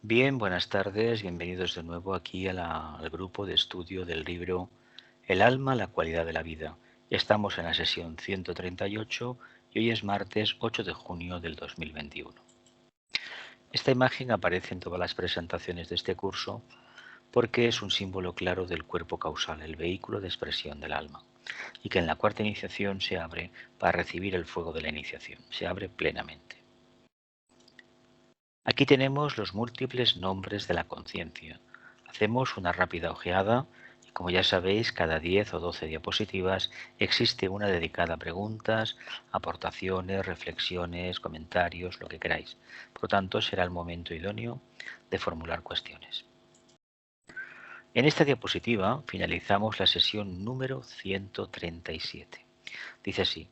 Bien, buenas tardes, bienvenidos de nuevo aquí al grupo de estudio del libro El alma, la cualidad de la vida. Estamos en la sesión 138 y hoy es martes 8 de junio del 2021. Esta imagen aparece en todas las presentaciones de este curso porque es un símbolo claro del cuerpo causal, el vehículo de expresión del alma, y que en la cuarta iniciación se abre para recibir el fuego de la iniciación, se abre plenamente. Aquí tenemos los múltiples nombres de la conciencia. Hacemos una rápida ojeada y, como ya sabéis, cada 10 o 12 diapositivas existe una dedicada a preguntas, aportaciones, reflexiones, comentarios, lo que queráis. Por lo tanto, será el momento idóneo de formular cuestiones. En esta diapositiva finalizamos la sesión número 137. Dice así: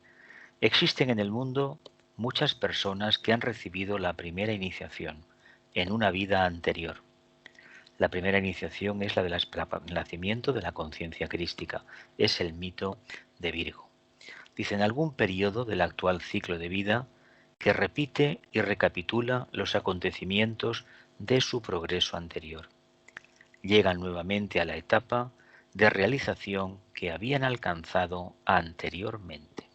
existen en el mundo muchas personas que han recibido la primera iniciación en una vida anterior. La primera iniciación es la del nacimiento de la conciencia crística, es el mito de Virgo. Dice: en algún periodo del actual ciclo de vida que repite y recapitula los acontecimientos de su progreso anterior. Llegan nuevamente a la etapa de realización que habían alcanzado anteriormente.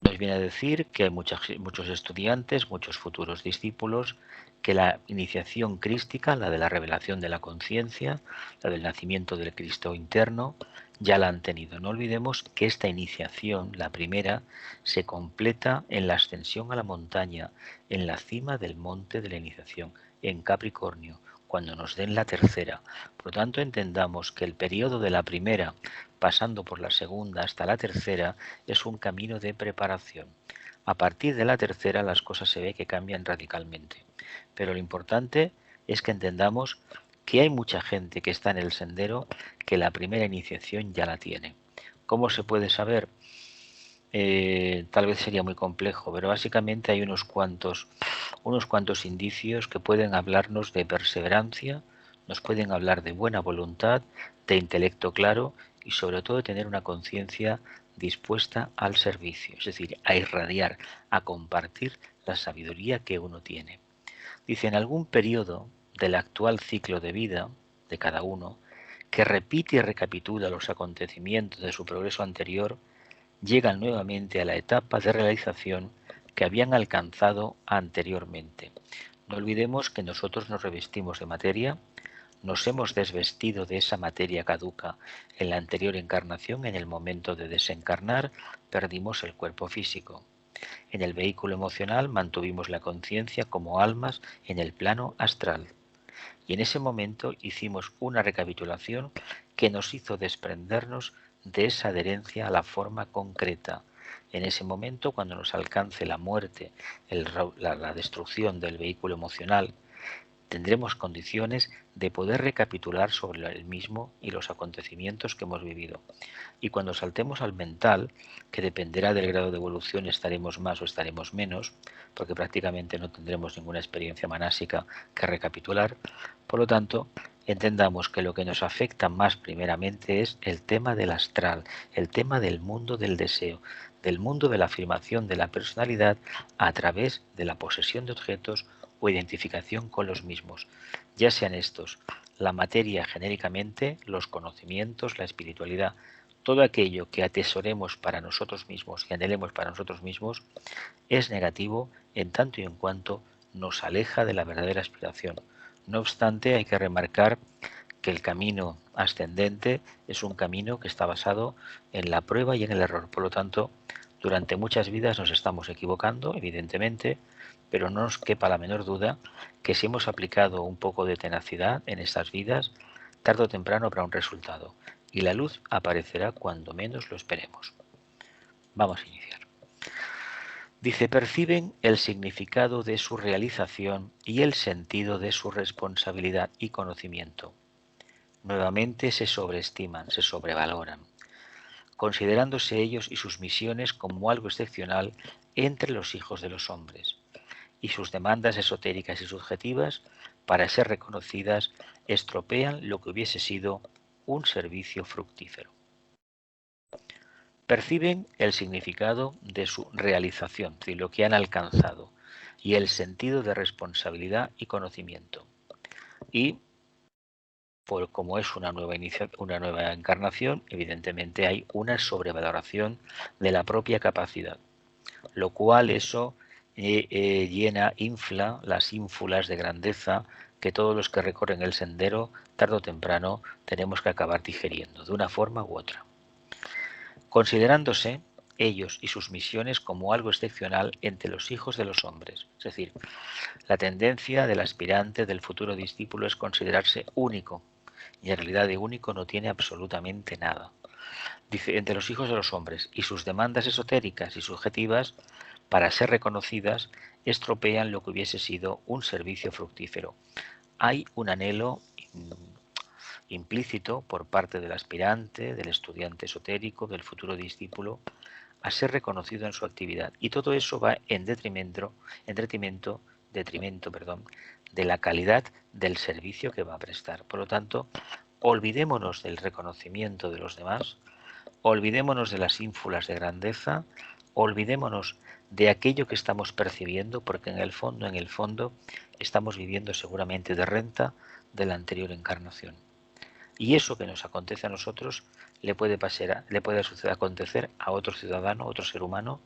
Nos viene a decir que hay muchos estudiantes, muchos futuros discípulos, que la iniciación crística, la de la revelación de la conciencia, la del nacimiento del Cristo interno, ya la han tenido. No olvidemos que esta iniciación, la primera, se completa en la ascensión a la montaña, en la cima del monte de la iniciación, en Capricornio, cuando nos den la tercera. Por lo tanto, entendamos que el periodo de la primera, pasando por la segunda hasta la tercera, es un camino de preparación. A partir de la tercera las cosas se ve que cambian radicalmente. Pero lo importante es que entendamos que hay mucha gente que está en el sendero que la primera iniciación ya la tiene. ¿Cómo se puede saber? Tal vez sería muy complejo, pero básicamente hay unos cuantos indicios que pueden hablarnos de perseverancia, nos pueden hablar de buena voluntad, de intelecto claro y sobre todo de tener una conciencia dispuesta al servicio, es decir, a irradiar, a compartir la sabiduría que uno tiene. Dice: en algún periodo del actual ciclo de vida de cada uno, que repite y recapitula los acontecimientos de su progreso anterior, llegan nuevamente a la etapa de realización que habían alcanzado anteriormente. No olvidemos que nosotros nos revestimos de materia, nos hemos desvestido de esa materia caduca en la anterior encarnación. En el momento de desencarnar perdimos el cuerpo físico. En el vehículo emocional mantuvimos la conciencia como almas en el plano astral. Y en ese momento hicimos una recapitulación que nos hizo desprendernos de esa adherencia a la forma concreta. En ese momento, cuando nos alcance la muerte, la destrucción del vehículo emocional, tendremos condiciones de poder recapitular sobre el mismo y los acontecimientos que hemos vivido. Y cuando saltemos al mental, que dependerá del grado de evolución, estaremos más o estaremos menos, porque prácticamente no tendremos ninguna experiencia manásica que recapitular. Por lo tanto, entendamos que lo que nos afecta más primeramente es el tema del astral, el tema del mundo del deseo, del mundo de la afirmación de la personalidad a través de la posesión de objetos o identificación con los mismos, ya sean estos la materia genéricamente, los conocimientos, la espiritualidad, todo aquello que atesoremos para nosotros mismos y anhelemos para nosotros mismos es negativo en tanto y en cuanto nos aleja de la verdadera aspiración. No obstante, hay que remarcar que el camino ascendente es un camino que está basado en la prueba y en el error. Por lo tanto, durante muchas vidas nos estamos equivocando, evidentemente, pero no nos quepa la menor duda que si hemos aplicado un poco de tenacidad en estas vidas, tarde o temprano habrá un resultado y la luz aparecerá cuando menos lo esperemos. Vamos a iniciar. Dice: perciben el significado de su realización y el sentido de su responsabilidad y conocimiento. Nuevamente se sobreestiman, se sobrevaloran, considerándose ellos y sus misiones como algo excepcional entre los hijos de los hombres, y sus demandas esotéricas y subjetivas, para ser reconocidas, estropean lo que hubiese sido un servicio fructífero. Perciben el significado de su realización, de lo que han alcanzado, y el sentido de responsabilidad y conocimiento. Y como es una nueva encarnación, evidentemente hay una sobrevaloración de la propia capacidad, lo cual eso infla las ínfulas de grandeza que todos los que recorren el sendero, tarde o temprano, tenemos que acabar digeriendo, de una forma u otra, considerándose ellos y sus misiones como algo excepcional entre los hijos de los hombres. Es decir, la tendencia del aspirante, del futuro discípulo, es considerarse único, y en realidad de único no tiene absolutamente nada. Dice, entre los hijos de los hombres, y sus demandas esotéricas y subjetivas, para ser reconocidas, estropean lo que hubiese sido un servicio fructífero. Hay un anhelo implícito por parte del aspirante, del estudiante esotérico, del futuro discípulo, a ser reconocido en su actividad. Y todo eso va en detrimento de la calidad del servicio que va a prestar. Por lo tanto, olvidémonos del reconocimiento de los demás, olvidémonos de las ínfulas de grandeza, olvidémonos de aquello que estamos percibiendo, porque en el fondo, estamos viviendo seguramente de renta de la anterior encarnación. Y eso que nos acontece a nosotros le puede acontecer a otro ciudadano, otro ser humano,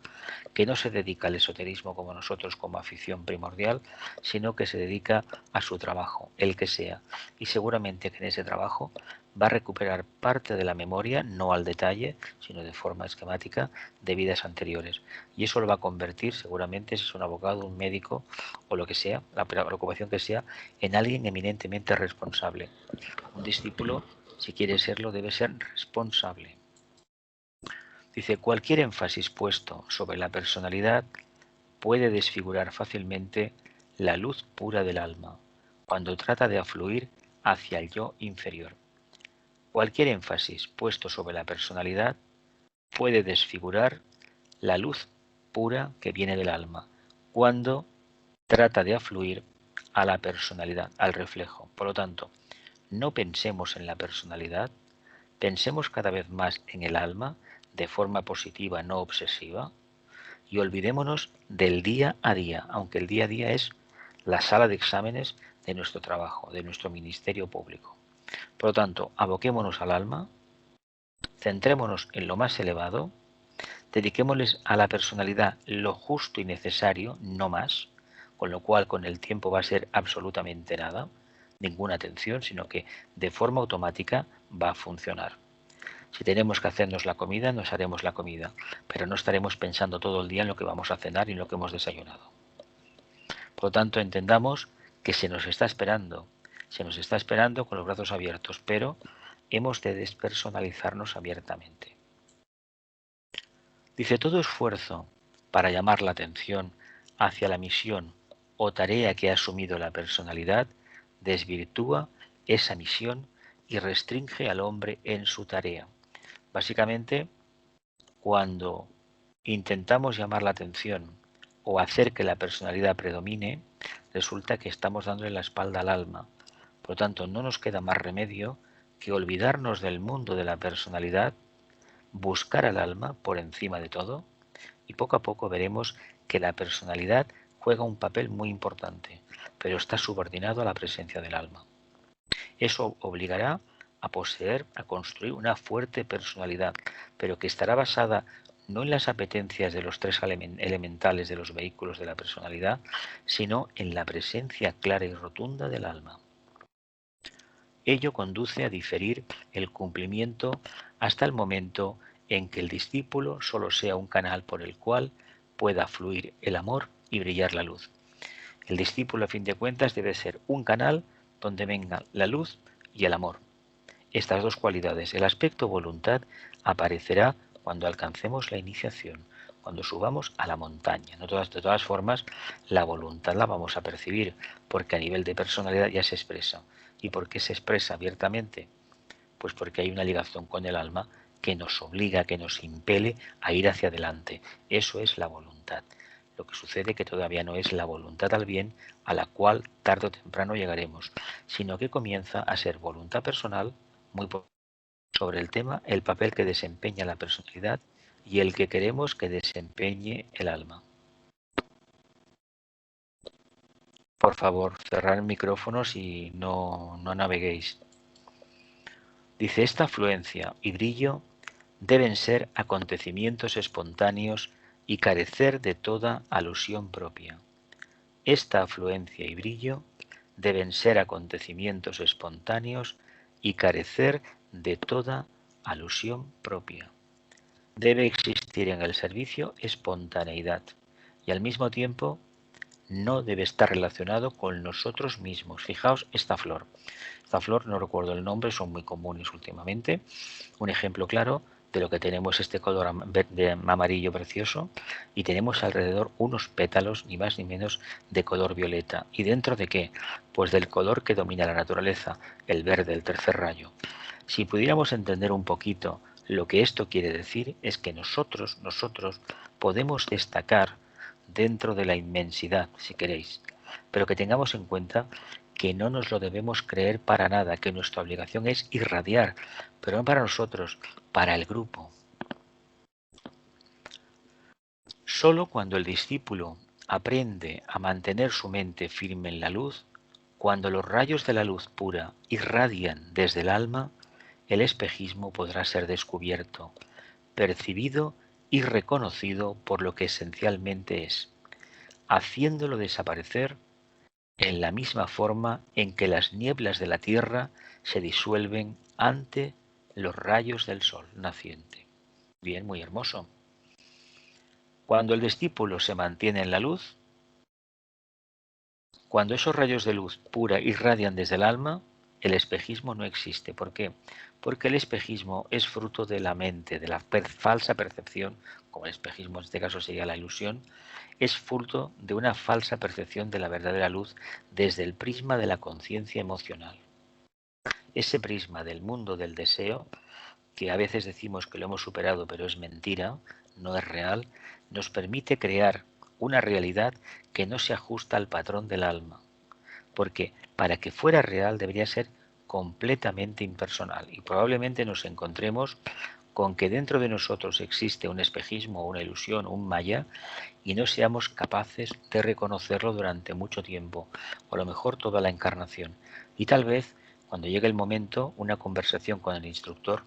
que no se dedica al esoterismo como nosotros, como afición primordial, sino que se dedica a su trabajo, el que sea. Y seguramente que en ese trabajo va a recuperar parte de la memoria, no al detalle, sino de forma esquemática, de vidas anteriores. Y eso lo va a convertir, seguramente, si es un abogado, un médico o lo que sea, la preocupación que sea, en alguien eminentemente responsable. Un discípulo, si quiere serlo, debe ser responsable. Dice, cualquier énfasis puesto sobre la personalidad puede desfigurar fácilmente la luz pura del alma cuando trata de afluir hacia el yo inferior. Cualquier énfasis puesto sobre la personalidad puede desfigurar la luz pura que viene del alma cuando trata de afluir a la personalidad, al reflejo. Por lo tanto, no pensemos en la personalidad, pensemos cada vez más en el alma de forma positiva, no obsesiva, y olvidémonos del día a día, aunque el día a día es la sala de exámenes de nuestro trabajo, de nuestro ministerio público. Por lo tanto, aboquémonos al alma, centrémonos en lo más elevado, dediquémosles a la personalidad lo justo y necesario, no más, con lo cual con el tiempo va a ser absolutamente nada, ninguna atención, sino que de forma automática va a funcionar. Si tenemos que hacernos la comida, nos haremos la comida, pero no estaremos pensando todo el día en lo que vamos a cenar y en lo que hemos desayunado. Por lo tanto, entendamos que se nos está esperando con los brazos abiertos, pero hemos de despersonalizarnos abiertamente. Dice, todo esfuerzo para llamar la atención hacia la misión o tarea que ha asumido la personalidad desvirtúa esa misión y restringe al hombre en su tarea. Básicamente, cuando intentamos llamar la atención o hacer que la personalidad predomine, resulta que estamos dándole la espalda al alma. Por lo tanto, no nos queda más remedio que olvidarnos del mundo de la personalidad, buscar al alma por encima de todo, y poco a poco veremos que la personalidad juega un papel muy importante, pero está subordinado a la presencia del alma. Eso obligará a poseer, a construir una fuerte personalidad, pero que estará basada no en las apetencias de los tres elementales de los vehículos de la personalidad, sino en la presencia clara y rotunda del alma. Ello conduce a diferir el cumplimiento hasta el momento en que el discípulo solo sea un canal por el cual pueda fluir el amor y brillar la luz. El discípulo, a fin de cuentas, debe ser un canal donde venga la luz y el amor. Estas dos cualidades, el aspecto voluntad, aparecerá cuando alcancemos la iniciación, cuando subamos a la montaña. De todas formas, la voluntad la vamos a percibir, porque a nivel de personalidad ya se expresa. ¿Y por qué se expresa abiertamente? Pues porque hay una ligación con el alma que nos obliga, que nos impele a ir hacia adelante. Eso es la voluntad. Lo que sucede que todavía no es la voluntad al bien a la cual tarde o temprano llegaremos, sino que comienza a ser voluntad personal muy sobre el tema, el papel que desempeña la personalidad y el que queremos que desempeñe el alma. Por favor, cerrar micrófonos y no naveguéis. Dice, esta afluencia y brillo deben ser acontecimientos espontáneos y carecer de toda alusión propia. Esta afluencia y brillo deben ser acontecimientos espontáneos y carecer de toda alusión propia. Debe existir en el servicio espontaneidad y al mismo tiempo no debe estar relacionado con nosotros mismos. Fijaos esta flor. Esta flor, no recuerdo el nombre, son muy comunes últimamente. Un ejemplo claro de lo que tenemos este color verde amarillo precioso y tenemos alrededor unos pétalos ni más ni menos de color violeta. ¿Y dentro de qué? Pues del color que domina la naturaleza, el verde, el tercer rayo. Si pudiéramos entender un poquito lo que esto quiere decir, es que nosotros podemos destacar dentro de la inmensidad, si queréis, pero que tengamos en cuenta que no nos lo debemos creer para nada, que nuestra obligación es irradiar, pero no para nosotros, para el grupo. Solo cuando el discípulo aprende a mantener su mente firme en la luz, cuando los rayos de la luz pura irradian desde el alma, el espejismo podrá ser descubierto, percibido y reconocido por lo que esencialmente es, haciéndolo desaparecer en la misma forma en que las nieblas de la tierra se disuelven ante los rayos del sol naciente. Bien, muy hermoso. Cuando el discípulo se mantiene en la luz, cuando esos rayos de luz pura irradian desde el alma, el espejismo no existe. ¿Por qué? Porque el espejismo es fruto de la mente, de la falsa percepción, como el espejismo en este caso sería la ilusión, es fruto de una falsa percepción de la verdadera luz desde el prisma de la conciencia emocional. Ese prisma del mundo del deseo, que a veces decimos que lo hemos superado pero es mentira, no es real, nos permite crear una realidad que no se ajusta al patrón del alma. Porque para que fuera real debería ser completamente impersonal y probablemente nos encontremos con que dentro de nosotros existe un espejismo, una ilusión, un maya, y no seamos capaces de reconocerlo durante mucho tiempo, o a lo mejor toda la encarnación. Y tal vez, cuando llegue el momento, una conversación con el instructor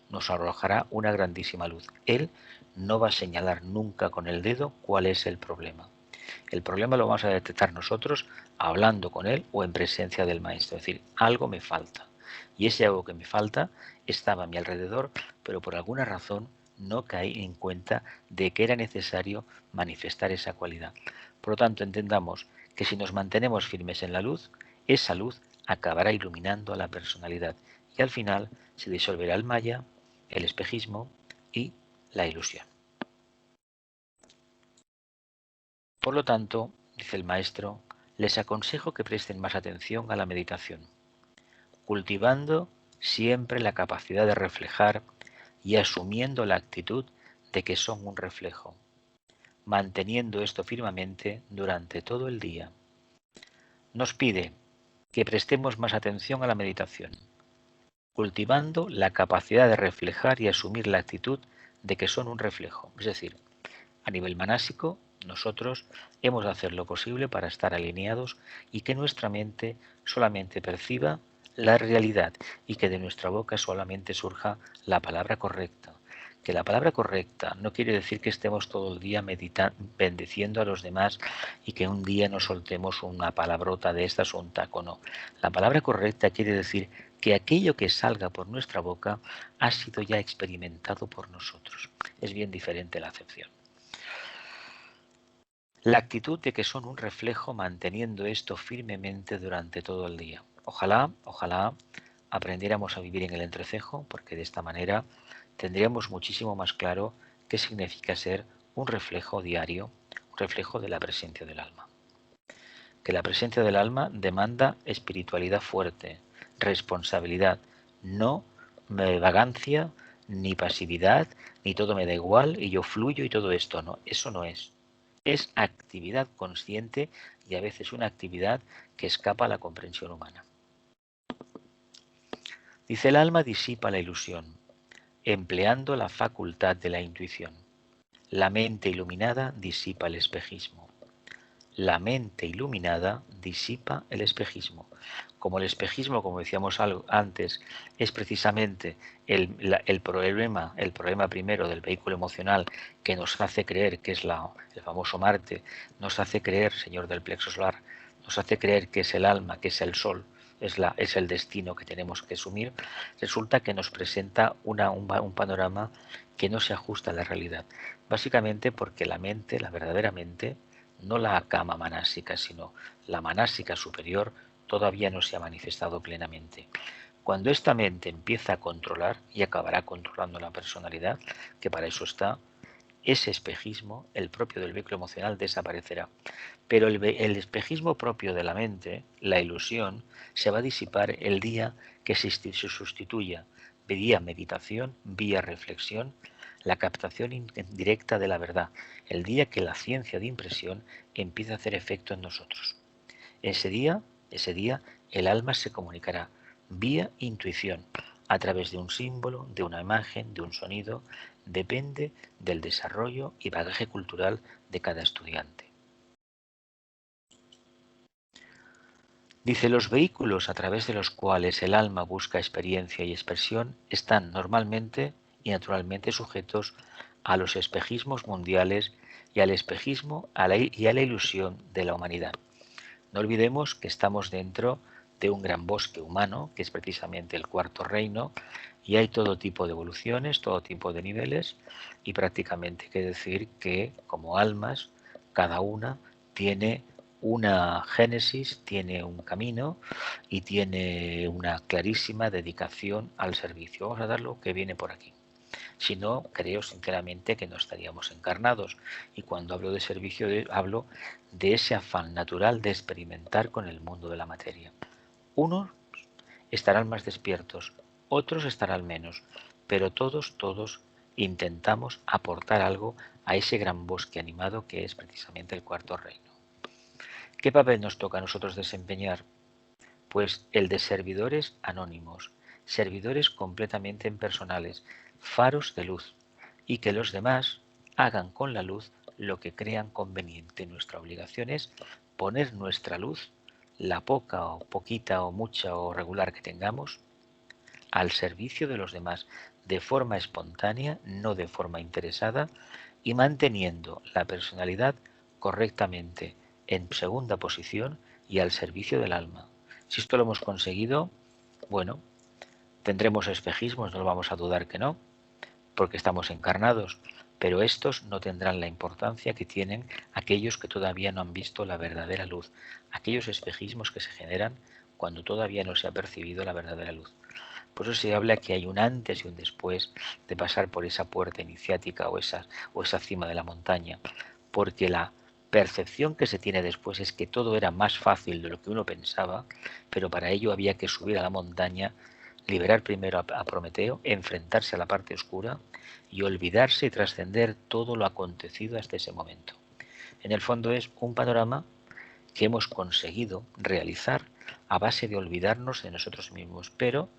nos arrojará una grandísima luz. Él no va a señalar nunca con el dedo cuál es el problema. El problema lo vamos a detectar nosotros hablando con él o en presencia del maestro. Es decir, algo me falta. Y ese algo que me falta estaba a mi alrededor, pero por alguna razón no caí en cuenta de que era necesario manifestar esa cualidad. Por lo tanto, entendamos que si nos mantenemos firmes en la luz, esa luz acabará iluminando a la personalidad y al final se disolverá el maya, el espejismo y la ilusión. Por lo tanto, dice el maestro, les aconsejo que presten más atención a la meditación, cultivando siempre la capacidad de reflejar y asumiendo la actitud de que son un reflejo, manteniendo esto firmemente durante todo el día. Nos pide que prestemos más atención a la meditación, cultivando la capacidad de reflejar y asumir la actitud de que son un reflejo. Es decir, a nivel manásico, nosotros hemos de hacer lo posible para estar alineados y que nuestra mente solamente perciba la realidad y que de nuestra boca solamente surja la palabra correcta. Que la palabra correcta no quiere decir que estemos todo el día bendiciendo a los demás y que un día nos soltemos una palabrota de estas o un taco, no. La palabra correcta quiere decir que aquello que salga por nuestra boca ha sido ya experimentado por nosotros. Es bien diferente la acepción. La actitud de que son un reflejo manteniendo esto firmemente durante todo el día. Ojalá aprendiéramos a vivir en el entrecejo, porque de esta manera tendríamos muchísimo más claro qué significa ser un reflejo diario, un reflejo de la presencia del alma. Que la presencia del alma demanda espiritualidad fuerte, responsabilidad, no vagancia, ni pasividad, ni todo me da igual y yo fluyo y todo esto, no, eso no es. Es actividad consciente y a veces una actividad que escapa a la comprensión humana. Dice, el alma disipa la ilusión, empleando la facultad de la intuición. La mente iluminada disipa el espejismo. La mente iluminada disipa el espejismo. Como el espejismo, como decíamos antes, es precisamente el problema primero del vehículo emocional que nos hace creer que es el famoso Marte, nos hace creer, señor del plexo solar, nos hace creer que es el alma, que es el sol, es el destino que tenemos que asumir, resulta que nos presenta un panorama que no se ajusta a la realidad. Básicamente porque la mente, la verdadera mente, no la cama manásica, sino la manásica superior, todavía no se ha manifestado plenamente. Cuando esta mente empieza a controlar, y acabará controlando la personalidad, que para eso está, ese espejismo, el propio del vehículo emocional, desaparecerá. Pero el espejismo propio de la mente, la ilusión, se va a disipar el día que se sustituya vía meditación, vía reflexión, la captación indirecta de la verdad, el día que la ciencia de impresión empieza a hacer efecto en nosotros. Ese día, el alma se comunicará vía intuición, a través de un símbolo, de una imagen, de un sonido, depende del desarrollo y bagaje cultural de cada estudiante. Dice, los vehículos a través de los cuales el alma busca experiencia y expresión están normalmente y naturalmente sujetos a los espejismos mundiales y al espejismo y a la ilusión de la humanidad. No olvidemos que estamos dentro de un gran bosque humano, que es precisamente el cuarto reino, y hay todo tipo de evoluciones, todo tipo de niveles, y prácticamente hay que decir que como almas, cada una tiene una génesis, tiene un camino y tiene una clarísima dedicación al servicio. Vamos a dar lo que viene por aquí. Si no, creo sinceramente que no estaríamos encarnados. Y cuando hablo de servicio, hablo de ese afán natural de experimentar con el mundo de la materia. Unos estarán más despiertos, otros estarán menos, pero todos intentamos aportar algo a ese gran bosque animado que es precisamente el cuarto reino. ¿Qué papel nos toca a nosotros desempeñar? Pues el de servidores anónimos, servidores completamente impersonales, faros de luz, y que los demás hagan con la luz lo que crean conveniente. Nuestra obligación es poner nuestra luz, la poca o poquita o mucha o regular que tengamos, al servicio de los demás, de forma espontánea, no de forma interesada, y manteniendo la personalidad correctamente en segunda posición y al servicio del alma. Si esto lo hemos conseguido, bueno, tendremos espejismos, no lo vamos a dudar que no, porque estamos encarnados, pero estos no tendrán la importancia que tienen aquellos que todavía no han visto la verdadera luz, aquellos espejismos que se generan cuando todavía no se ha percibido la verdadera luz. Por eso se habla que hay un antes y un después de pasar por esa puerta iniciática o esa cima de la montaña, porque la percepción que se tiene después es que todo era más fácil de lo que uno pensaba, pero para ello había que subir a la montaña, liberar primero a Prometeo, enfrentarse a la parte oscura y olvidarse y trascender todo lo acontecido hasta ese momento. En el fondo es un panorama que hemos conseguido realizar a base de olvidarnos de nosotros mismos, pero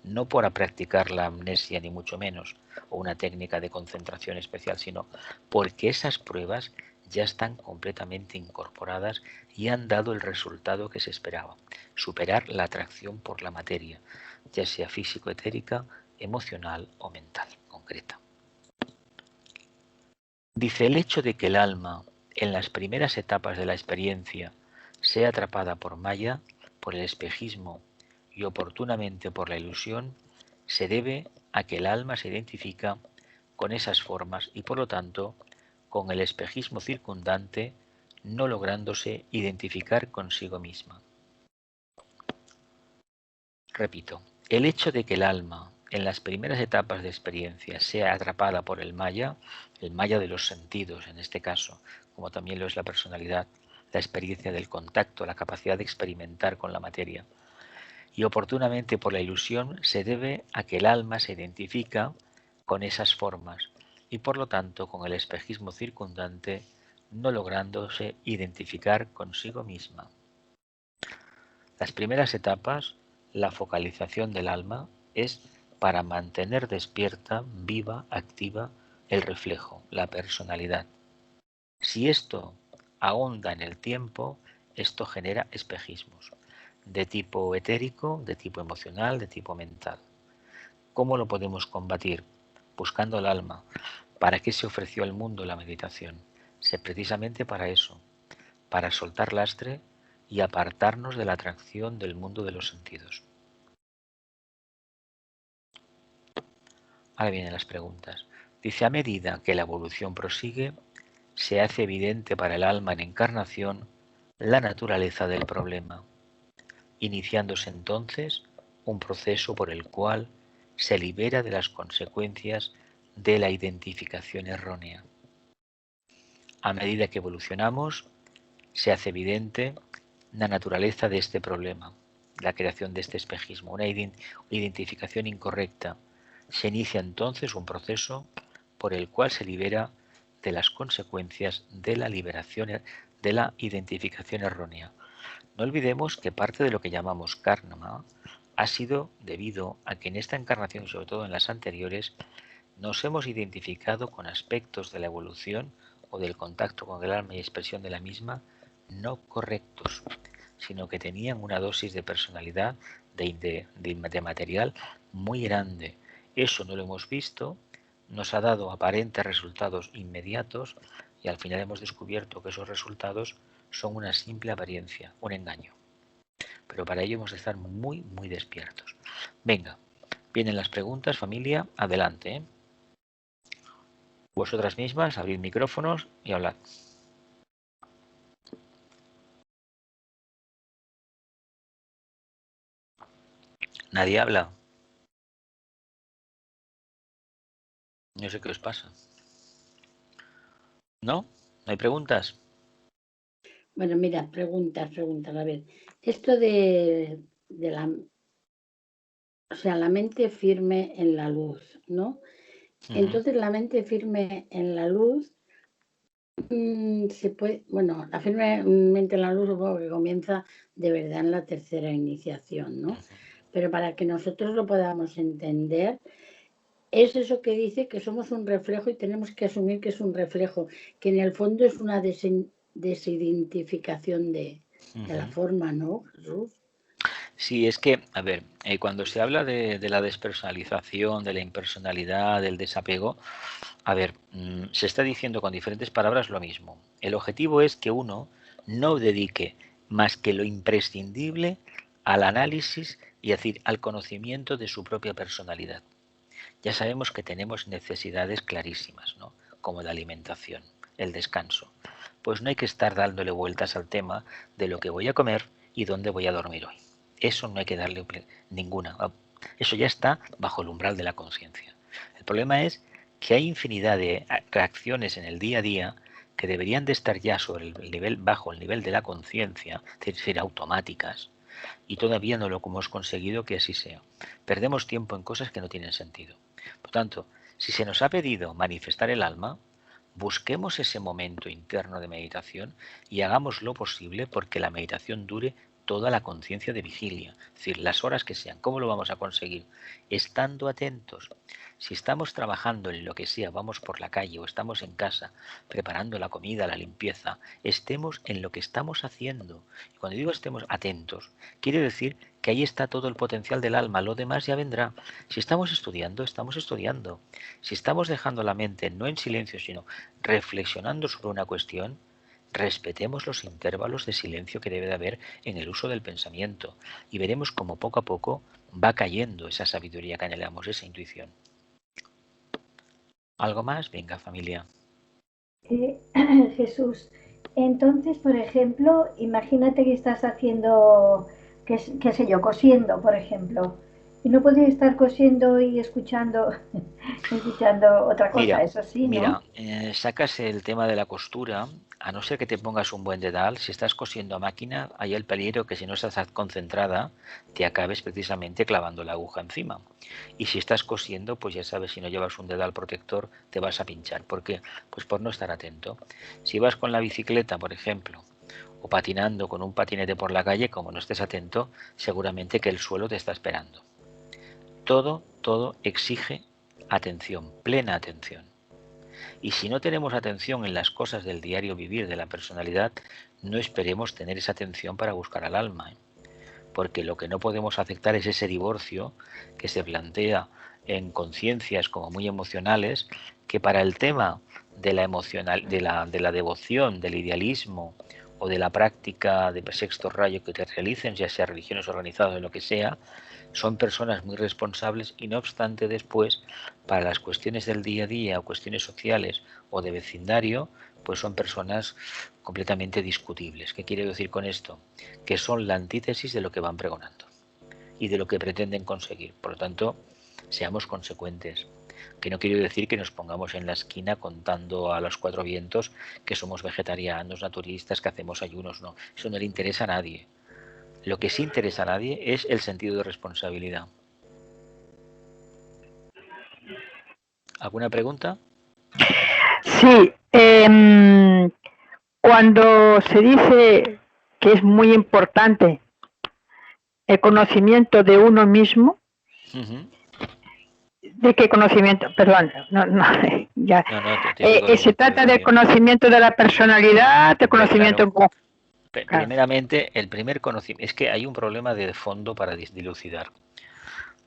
no por practicar la amnesia ni mucho menos, o una técnica de concentración especial, sino porque esas pruebas ya están completamente incorporadas y han dado el resultado que se esperaba, superar la atracción por la materia, ya sea físico-etérica, emocional o mental, concreta. Dice, el hecho de que el alma, en las primeras etapas de la experiencia, sea atrapada por Maya, por el espejismo y oportunamente por la ilusión, se debe a que el alma se identifica con esas formas y por lo tanto con el espejismo circundante, no lográndose identificar consigo misma. Repito, el hecho de que el alma en las primeras etapas de experiencia sea atrapada por el maya de los sentidos en este caso, como también lo es la personalidad, la experiencia del contacto, la capacidad de experimentar con la materia, y oportunamente por la ilusión, se debe a que el alma se identifica con esas formas y por lo tanto con el espejismo circundante, no lográndose identificar consigo misma. Las primeras etapas, la focalización del alma, es para mantener despierta, viva, activa, el reflejo, la personalidad. Si esto ahonda en el tiempo, esto genera espejismos de tipo etérico, de tipo emocional, de tipo mental. ¿Cómo lo podemos combatir? Buscando el alma. ¿Para qué se ofreció al mundo la meditación? Precisamente para eso, para soltar lastre y apartarnos de la atracción del mundo de los sentidos. Ahora vienen las preguntas. Dice, a medida que la evolución prosigue, se hace evidente para el alma en encarnación la naturaleza del problema, iniciándose entonces un proceso por el cual se libera de las consecuencias de la identificación errónea. A medida que evolucionamos, se hace evidente la naturaleza de este problema, la creación de este espejismo, una identificación incorrecta. Se inicia entonces un proceso por el cual se libera de las consecuencias de la liberación de la identificación errónea. No olvidemos que parte de lo que llamamos karma ha sido debido a que en esta encarnación y sobre todo en las anteriores nos hemos identificado con aspectos de la evolución o del contacto con el alma y expresión de la misma no correctos, sino que tenían una dosis de personalidad, de material muy grande. Eso no lo hemos visto, nos ha dado aparentes resultados inmediatos y al final hemos descubierto que esos resultados son una simple apariencia, un engaño. Pero para ello hemos de estar muy, muy despiertos. Venga, vienen las preguntas, familia, adelante. Vosotras mismas, abrid micrófonos y hablad. ¿Nadie habla? No sé qué os pasa. ¿No? ¿No hay preguntas? Bueno, mira, preguntas. A ver, esto de la, o sea, la mente firme en la luz, ¿no? Entonces la mente firme en la luz se puede, bueno, la firme mente en la luz supongo que comienza de verdad en la tercera iniciación, ¿no? Pero para que nosotros lo podamos entender, es eso que dice que somos un reflejo y tenemos que asumir que es un reflejo, que en el fondo es una desidentificación de la forma, ¿no, Jesús? Sí, es que, a ver, cuando se habla de la despersonalización, de la impersonalidad, del desapego, a ver, se está diciendo con diferentes palabras lo mismo. El objetivo es que uno no dedique más que lo imprescindible al análisis y es decir, al conocimiento de su propia personalidad. Ya sabemos que tenemos necesidades clarísimas, ¿no? Como la alimentación, el descanso. Pues no hay que estar dándole vueltas al tema de lo que voy a comer y dónde voy a dormir hoy. Eso no hay que darle ninguna. Eso ya está bajo el umbral de la conciencia. El problema es que hay infinidad de reacciones en el día a día que deberían de estar ya sobre el nivel, bajo el nivel de la conciencia, es decir, automáticas, y todavía no lo hemos conseguido que así sea. Perdemos tiempo en cosas que no tienen sentido. Por tanto, si se nos ha pedido manifestar el alma, busquemos ese momento interno de meditación y hagamos lo posible porque la meditación dure toda la conciencia de vigilia, es decir, las horas que sean. ¿Cómo lo vamos a conseguir? Estando atentos. Si estamos trabajando en lo que sea, vamos por la calle o estamos en casa preparando la comida, la limpieza, estemos en lo que estamos haciendo. Y cuando digo estemos atentos, quiere decir que ahí está todo el potencial del alma, lo demás ya vendrá. Si estamos estudiando, estamos estudiando. Si estamos dejando la mente no en silencio, sino reflexionando sobre una cuestión, respetemos los intervalos de silencio que debe de haber en el uso del pensamiento y veremos cómo poco a poco va cayendo esa sabiduría que anhelamos, esa intuición. ¿Algo más? Venga, familia. Jesús, entonces, por ejemplo, imagínate que estás haciendo, qué sé yo, cosiendo, por ejemplo, y no puedes estar cosiendo y escuchando, escuchando otra cosa, eso sí, ¿no? Sacas el tema de la costura, a no ser que te pongas un buen dedal, si estás cosiendo a máquina, hay el peligro que si no estás concentrada, te acabes precisamente clavando la aguja encima. Y si estás cosiendo, pues ya sabes, si no llevas un dedal protector, te vas a pinchar. ¿Por qué? Pues por no estar atento. Si vas con la bicicleta, por ejemplo, o patinando con un patinete por la calle, como no estés atento, seguramente que el suelo te está esperando. Todo exige atención, plena atención. Y si no tenemos atención en las cosas del diario vivir de la personalidad, no esperemos tener esa atención para buscar al alma, ¿eh? Porque lo que no podemos aceptar es ese divorcio que se plantea en conciencias como muy emocionales, que para el tema de la emocional, de la devoción, del idealismo o de la práctica de sexto rayo que te realicen, ya sea religiones organizadas o lo que sea, son personas muy responsables y no obstante después, para las cuestiones del día a día o cuestiones sociales o de vecindario, pues son personas completamente discutibles. ¿Qué quiero decir con esto? Que son la antítesis de lo que van pregonando y de lo que pretenden conseguir. Por lo tanto, seamos consecuentes. Que no quiero decir que nos pongamos en la esquina contando a los cuatro vientos que somos vegetarianos, naturistas, que hacemos ayunos. No, eso no le interesa a nadie. Lo que sí interesa a nadie es el sentido de responsabilidad. ¿Alguna pregunta? Sí, cuando se dice que es muy importante el conocimiento de uno mismo, ¿de qué conocimiento? Perdón, ya. Se trata del conocimiento de la personalidad, del conocimiento claro. Primeramente, el primer conocimiento, es que hay un problema de fondo para dilucidar.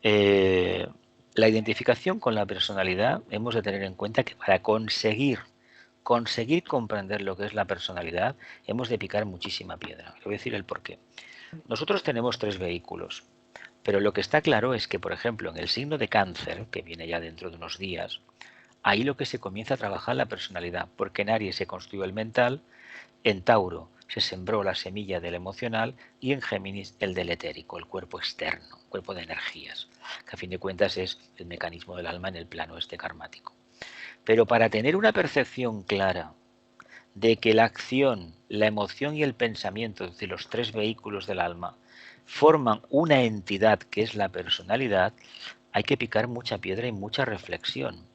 La identificación con la personalidad, hemos de tener en cuenta que para conseguir comprender lo que es la personalidad, hemos de picar muchísima piedra. Le voy a decir el porqué. Nosotros tenemos 3 vehículos, pero lo que está claro es que, por ejemplo, en el signo de Cáncer, que viene ya dentro de unos días, ahí lo que se comienza a trabajar la personalidad, porque en Aries se construyó el mental, en Tauro se sembró la semilla del emocional y en Géminis el del etérico, el cuerpo externo, cuerpo de energías, que a fin de cuentas es el mecanismo del alma en el plano este karmático. Pero para tener una percepción clara de que la acción, la emoción y el pensamiento, es decir, los 3 vehículos del alma, forman una entidad que es la personalidad, hay que picar mucha piedra y mucha reflexión.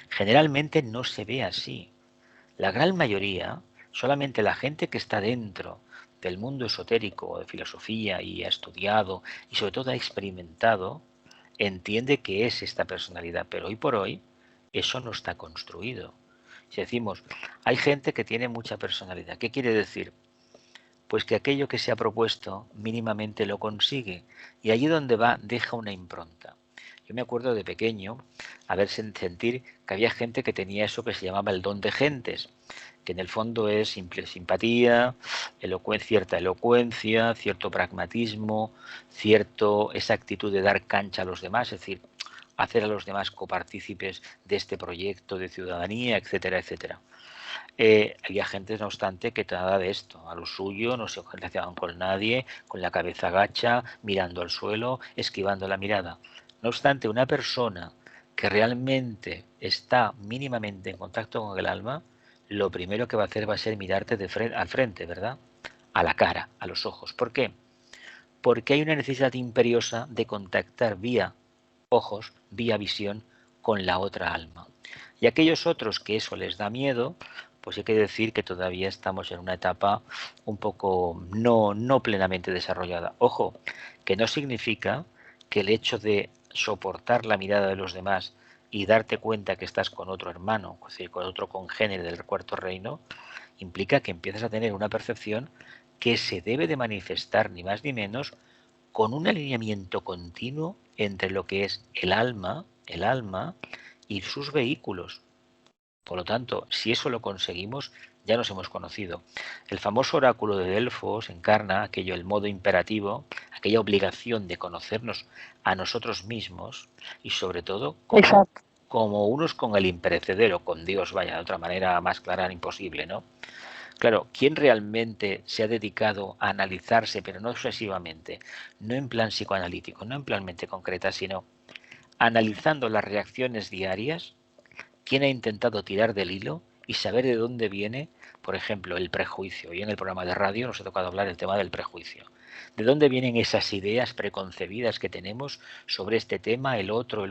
Generalmente no se ve así. La gran mayoría, solamente la gente que está dentro del mundo esotérico o de filosofía y ha estudiado y sobre todo ha experimentado, entiende que es esta personalidad, pero hoy por hoy eso no está construido. Si decimos, hay gente que tiene mucha personalidad, ¿qué quiere decir? Pues que aquello que se ha propuesto mínimamente lo consigue y allí donde va deja una impronta. Yo me acuerdo de pequeño sentir que había gente que tenía eso que se llamaba el don de gentes, que en el fondo es simple simpatía, cierta elocuencia, cierto pragmatismo, esa actitud de dar cancha a los demás, es decir, hacer a los demás copartícipes de este proyecto de ciudadanía, etcétera, etcétera. Había gente, no obstante, que nada de esto, a lo suyo, no se relacionaban con nadie, con la cabeza gacha, mirando al suelo, esquivando la mirada. No obstante, una persona que realmente está mínimamente en contacto con el alma, lo primero que va a hacer va a ser mirarte al frente, ¿verdad? A la cara, a los ojos. ¿Por qué? Porque hay una necesidad imperiosa de contactar vía ojos, vía visión, con la otra alma. Y aquellos otros que eso les da miedo, pues hay que decir que todavía estamos en una etapa un poco no plenamente desarrollada. Ojo, que no significa que el hecho de soportar la mirada de los demás y darte cuenta que estás con otro hermano, es decir, con otro congénere del cuarto reino, implica que empiezas a tener una percepción que se debe de manifestar ni más ni menos con un alineamiento continuo entre lo que es el alma y sus vehículos. Por lo tanto, si eso lo conseguimos, ya nos hemos conocido. El famoso oráculo de Delfos encarna aquello, el modo imperativo, aquella obligación de conocernos a nosotros mismos y sobre todo como unos con el imperecedero, con Dios, vaya, de otra manera más clara imposible, ¿no? Claro, ¿quién realmente se ha dedicado a analizarse, pero no obsesivamente, no en plan psicoanalítico, no en plan mente concreta, sino analizando las reacciones diarias? ¿Quién ha intentado tirar del hilo y saber de dónde viene, por ejemplo, el prejuicio? Y en el programa de radio nos ha tocado hablar del tema del prejuicio. ¿De dónde vienen esas ideas preconcebidas que tenemos sobre este tema, el otro?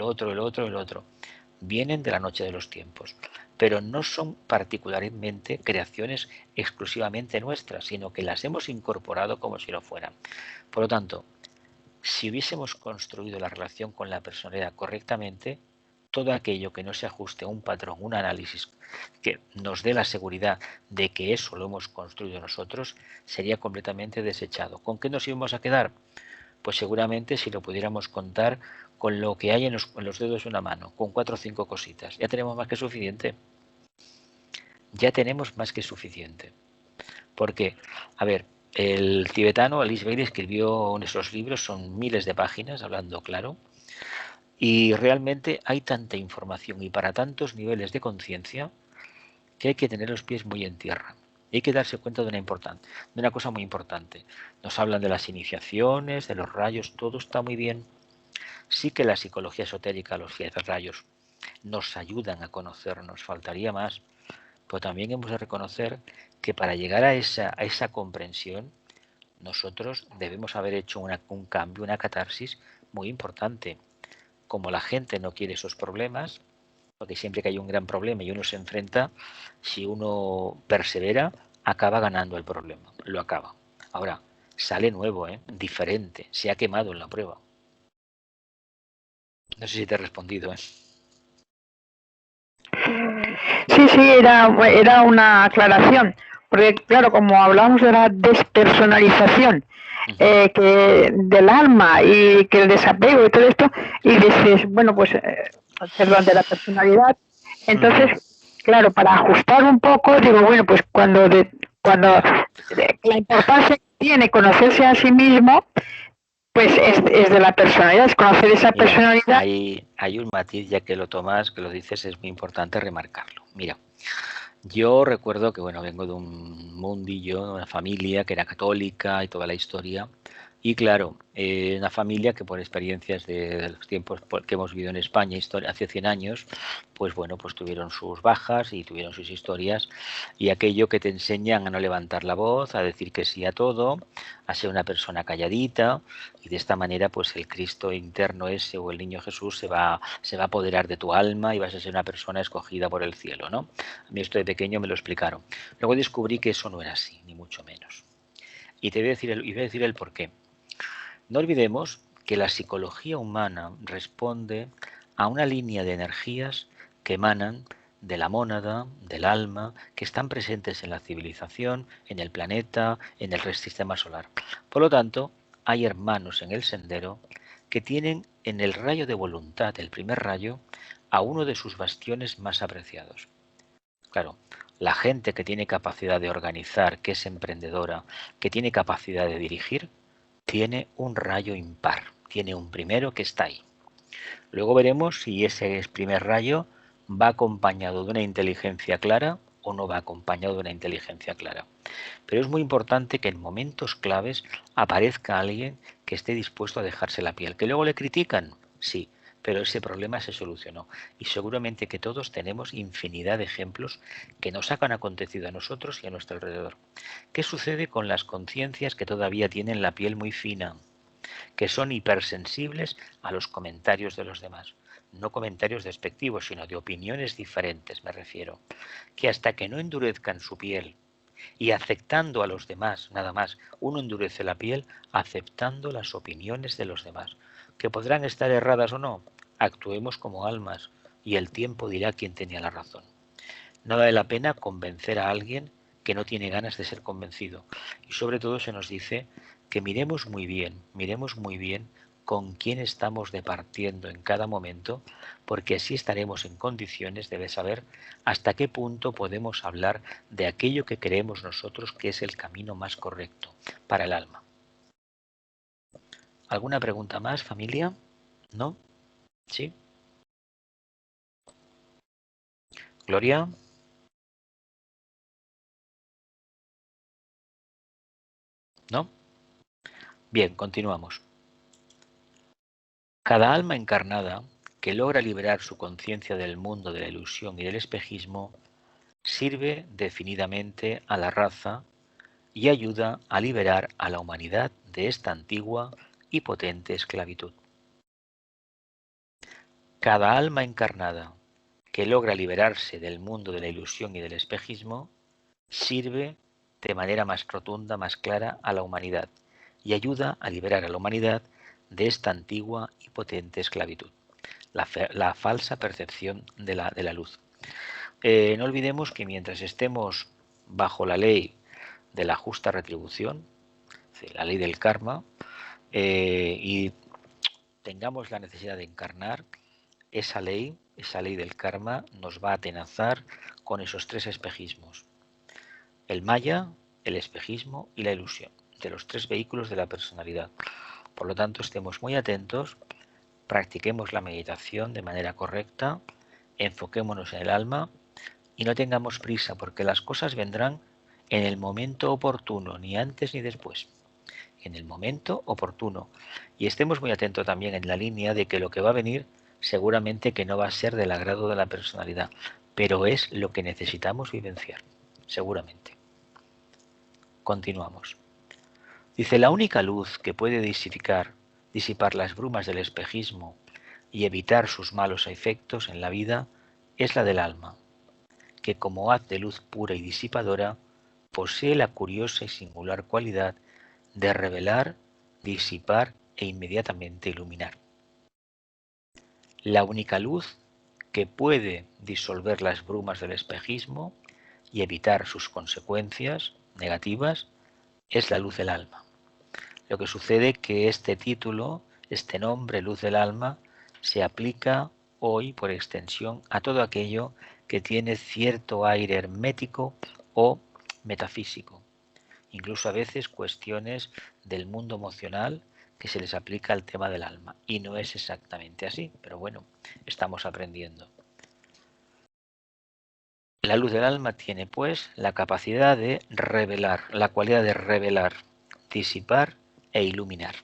Vienen de la noche de los tiempos, pero no son particularmente creaciones exclusivamente nuestras, sino que las hemos incorporado como si lo fueran. Por lo tanto, si hubiésemos construido la relación con la personalidad correctamente, todo aquello que no se ajuste a un patrón, un análisis que nos dé la seguridad de que eso lo hemos construido nosotros, sería completamente desechado. ¿Con qué nos íbamos a quedar? Pues seguramente si lo pudiéramos contar con lo que hay en los dedos de una mano, con 4 o 5 cositas. Ya tenemos más que suficiente. Ya tenemos más que suficiente. Porque, a ver, el tibetano Alice Bailey escribió en esos libros, son miles de páginas, hablando claro, y realmente hay tanta información y para tantos niveles de conciencia que hay que tener los pies muy en tierra. Y hay que darse cuenta de una cosa muy importante. Nos hablan de las iniciaciones, de los rayos, todo está muy bien. Sí que la psicología esotérica, los 7 rayos, nos ayudan a conocernos, faltaría más. Pero también hemos de reconocer que para llegar a esa comprensión, nosotros debemos haber hecho un cambio, una catarsis muy importante. Como la gente no quiere esos problemas, porque siempre que hay un gran problema y uno se enfrenta, si uno persevera, acaba ganando el problema, lo acaba. Ahora, sale nuevo, diferente, se ha quemado en la prueba. No sé si te he respondido. Sí, era una aclaración, porque claro, como hablamos de la despersonalización que del alma y que el desapego y todo esto, y dices, bueno, pues, perdón, de la personalidad, entonces, claro, para ajustar un poco, digo, bueno, pues cuando la importancia que tiene conocerse a sí mismo, pues es de la personalidad, es conocer esa personalidad. Hay un matiz, ya que lo tomas, que lo dices, es muy importante remarcarlo. Mira, yo recuerdo que, bueno, vengo de un mundillo, de una familia que era católica y toda la historia. Y claro, una familia que por experiencias de los tiempos que hemos vivido en España hace 100 años, pues bueno, pues tuvieron sus bajas y tuvieron sus historias y aquello que te enseñan a no levantar la voz, a decir que sí a todo, a ser una persona calladita y de esta manera pues el Cristo interno ese o el niño Jesús se va a apoderar de tu alma y vas a ser una persona escogida por el cielo, ¿no? A mí esto de pequeño me lo explicaron. Luego descubrí que eso no era así, ni mucho menos. Y te voy a decir el por qué. No olvidemos que la psicología humana responde a una línea de energías que emanan de la mónada, del alma, que están presentes en la civilización, en el planeta, en el sistema solar. Por lo tanto, hay hermanos en el sendero que tienen en el rayo de voluntad, el primer rayo, a uno de sus bastiones más apreciados. Claro, la gente que tiene capacidad de organizar, que es emprendedora, que tiene capacidad de dirigir, tiene un rayo impar, tiene un primero que está ahí. Luego veremos si ese primer rayo va acompañado de una inteligencia clara o no va acompañado de una inteligencia clara. Pero es muy importante que en momentos claves aparezca alguien que esté dispuesto a dejarse la piel. ¿Que luego le critican? Sí, pero ese problema se solucionó. Y seguramente que todos tenemos infinidad de ejemplos que nos han acontecido a nosotros y a nuestro alrededor. ¿Qué sucede con las conciencias que todavía tienen la piel muy fina? Que son hipersensibles a los comentarios de los demás. No comentarios despectivos, sino de opiniones diferentes, me refiero. Que hasta que no endurezcan su piel y aceptando a los demás, nada más, uno endurece la piel aceptando las opiniones de los demás. Que podrán estar erradas o no, actuemos como almas y el tiempo dirá quién tenía la razón. No vale la pena convencer a alguien que no tiene ganas de ser convencido. Y sobre todo se nos dice que miremos muy bien con quién estamos departiendo en cada momento, porque así estaremos en condiciones de saber hasta qué punto podemos hablar de aquello que creemos nosotros que es el camino más correcto para el alma. ¿Alguna pregunta más, familia? ¿No? ¿Sí? ¿Gloria? ¿No? Bien, continuamos. Cada alma encarnada que logra liberar su conciencia del mundo de la ilusión y del espejismo sirve definidamente a la raza y ayuda a liberar a la humanidad de esta antigua y potente esclavitud. Cada alma encarnada que logra liberarse del mundo de la ilusión y del espejismo sirve de manera más rotunda, más clara a la humanidad y ayuda a liberar a la humanidad de esta antigua y potente esclavitud. la falsa percepción de la luz. No olvidemos que mientras estemos bajo la ley de la justa retribución, es decir, la ley del karma, y tengamos la necesidad de encarnar, esa ley del karma nos va a atenazar con esos tres espejismos: el maya, el espejismo y la ilusión, de los tres vehículos de la personalidad. Por lo tanto, estemos muy atentos, practiquemos la meditación de manera correcta, enfoquémonos en el alma y no tengamos prisa, porque las cosas vendrán en el momento oportuno, ni antes ni después. En el momento oportuno. Y estemos muy atentos también en la línea de que lo que va a venir seguramente que no va a ser del agrado de la personalidad, pero es lo que necesitamos vivenciar, seguramente. Continuamos. Dice: la única luz que puede disipar las brumas del espejismo y evitar sus malos efectos en la vida es la del alma, que como haz de luz pura y disipadora posee la curiosa y singular cualidad de revelar, disipar e inmediatamente iluminar. La única luz que puede disolver las brumas del espejismo y evitar sus consecuencias negativas es la luz del alma. Lo que sucede es que este título, este nombre, luz del alma, se aplica hoy por extensión a todo aquello que tiene cierto aire hermético o metafísico. Incluso a veces cuestiones del mundo emocional que se les aplica al tema del alma. Y no es exactamente así, pero bueno, estamos aprendiendo. La luz del alma tiene pues la capacidad de revelar, la cualidad de revelar, disipar e iluminar.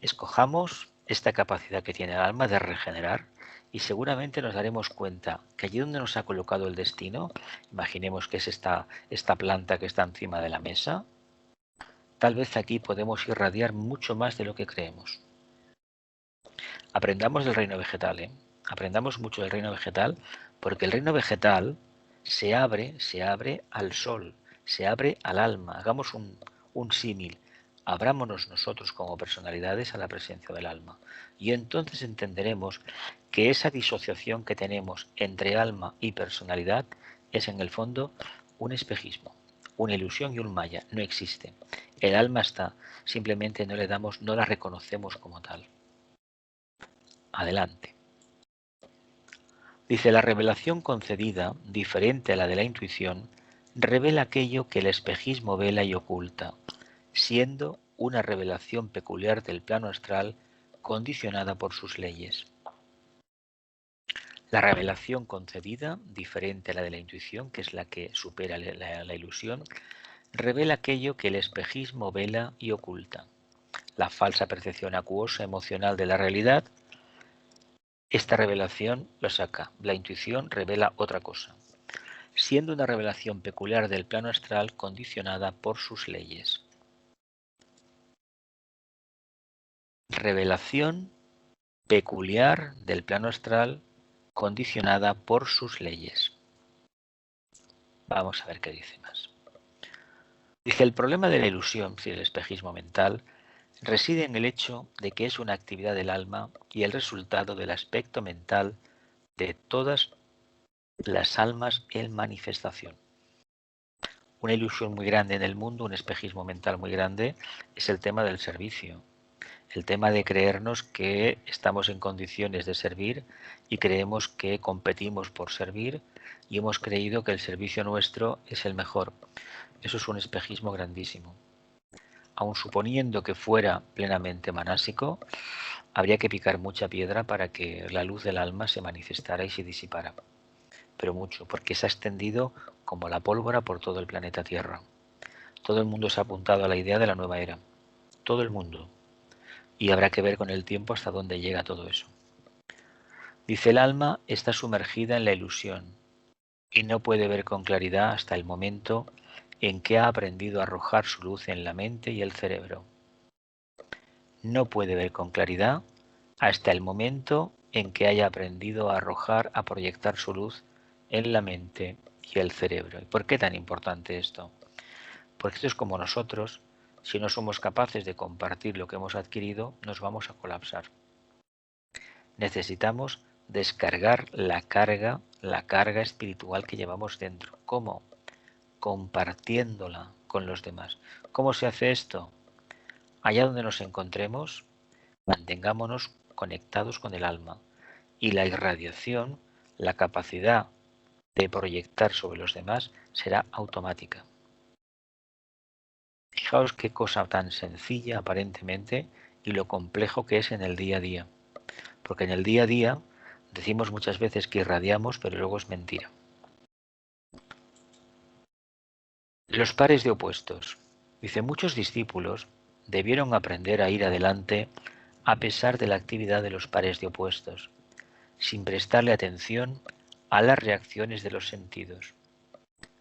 Escojamos esta capacidad que tiene el alma de regenerar y seguramente nos daremos cuenta que allí donde nos ha colocado el destino, imaginemos que es esta planta que está encima de la mesa, tal vez aquí podemos irradiar mucho más de lo que creemos. Aprendamos del reino vegetal, aprendamos mucho del reino vegetal, porque el reino vegetal se abre al sol, se abre al alma. Hagamos un símil. Abrámonos nosotros como personalidades a la presencia del alma. Y entonces entenderemos que esa disociación que tenemos entre alma y personalidad es en el fondo un espejismo, una ilusión y un maya. No existe. El alma está, simplemente no la reconocemos como tal. Adelante. Dice: la revelación concedida, diferente a la de la intuición, revela aquello que el espejismo vela y oculta, siendo una revelación peculiar del plano astral condicionada por sus leyes. La revelación concedida, diferente a la de la intuición, que es la que supera la ilusión, revela aquello que el espejismo vela y oculta. La falsa percepción acuosa emocional de la realidad, esta revelación lo saca. La intuición revela otra cosa, siendo una revelación peculiar del plano astral condicionada por sus leyes. Revelación peculiar del plano astral condicionada por sus leyes. Vamos a ver qué dice más. Dice: el problema de la ilusión, el espejismo mental, reside en el hecho de que es una actividad del alma y el resultado del aspecto mental de todas las almas en manifestación. Una ilusión muy grande en el mundo, un espejismo mental muy grande, es el tema del servicio. El tema de creernos que estamos en condiciones de servir y creemos que competimos por servir y hemos creído que el servicio nuestro es el mejor. Eso es un espejismo grandísimo. Aun suponiendo que fuera plenamente manásico, habría que picar mucha piedra para que la luz del alma se manifestara y se disipara. Pero mucho, porque se ha extendido como la pólvora por todo el planeta Tierra. Todo el mundo se ha apuntado a la idea de la nueva era. Todo el mundo. Y habrá que ver con el tiempo hasta dónde llega todo eso. Dice: el alma está sumergida en la ilusión y no puede ver con claridad hasta el momento en que ha aprendido a arrojar su luz en la mente y el cerebro. No puede ver con claridad hasta el momento en que haya aprendido a arrojar, a proyectar su luz en la mente y el cerebro. ¿Y por qué tan importante esto? Porque esto es como nosotros, si no somos capaces de compartir lo que hemos adquirido, nos vamos a colapsar. necesitamos descargar la carga espiritual que llevamos dentro. ¿Cómo? Compartiéndola con los demás. ¿Cómo se hace esto? Allá donde nos encontremos, mantengámonos conectados con el alma y la irradiación, la capacidad de proyectar sobre los demás será automática. Fijaos qué cosa tan sencilla aparentemente y lo complejo que es en el día a día. Porque en el día a día decimos muchas veces que irradiamos, pero luego es mentira. Los pares de opuestos. Dice, muchos discípulos debieron aprender a ir adelante a pesar de la actividad de los pares de opuestos, sin prestarle atención a las reacciones de los sentidos,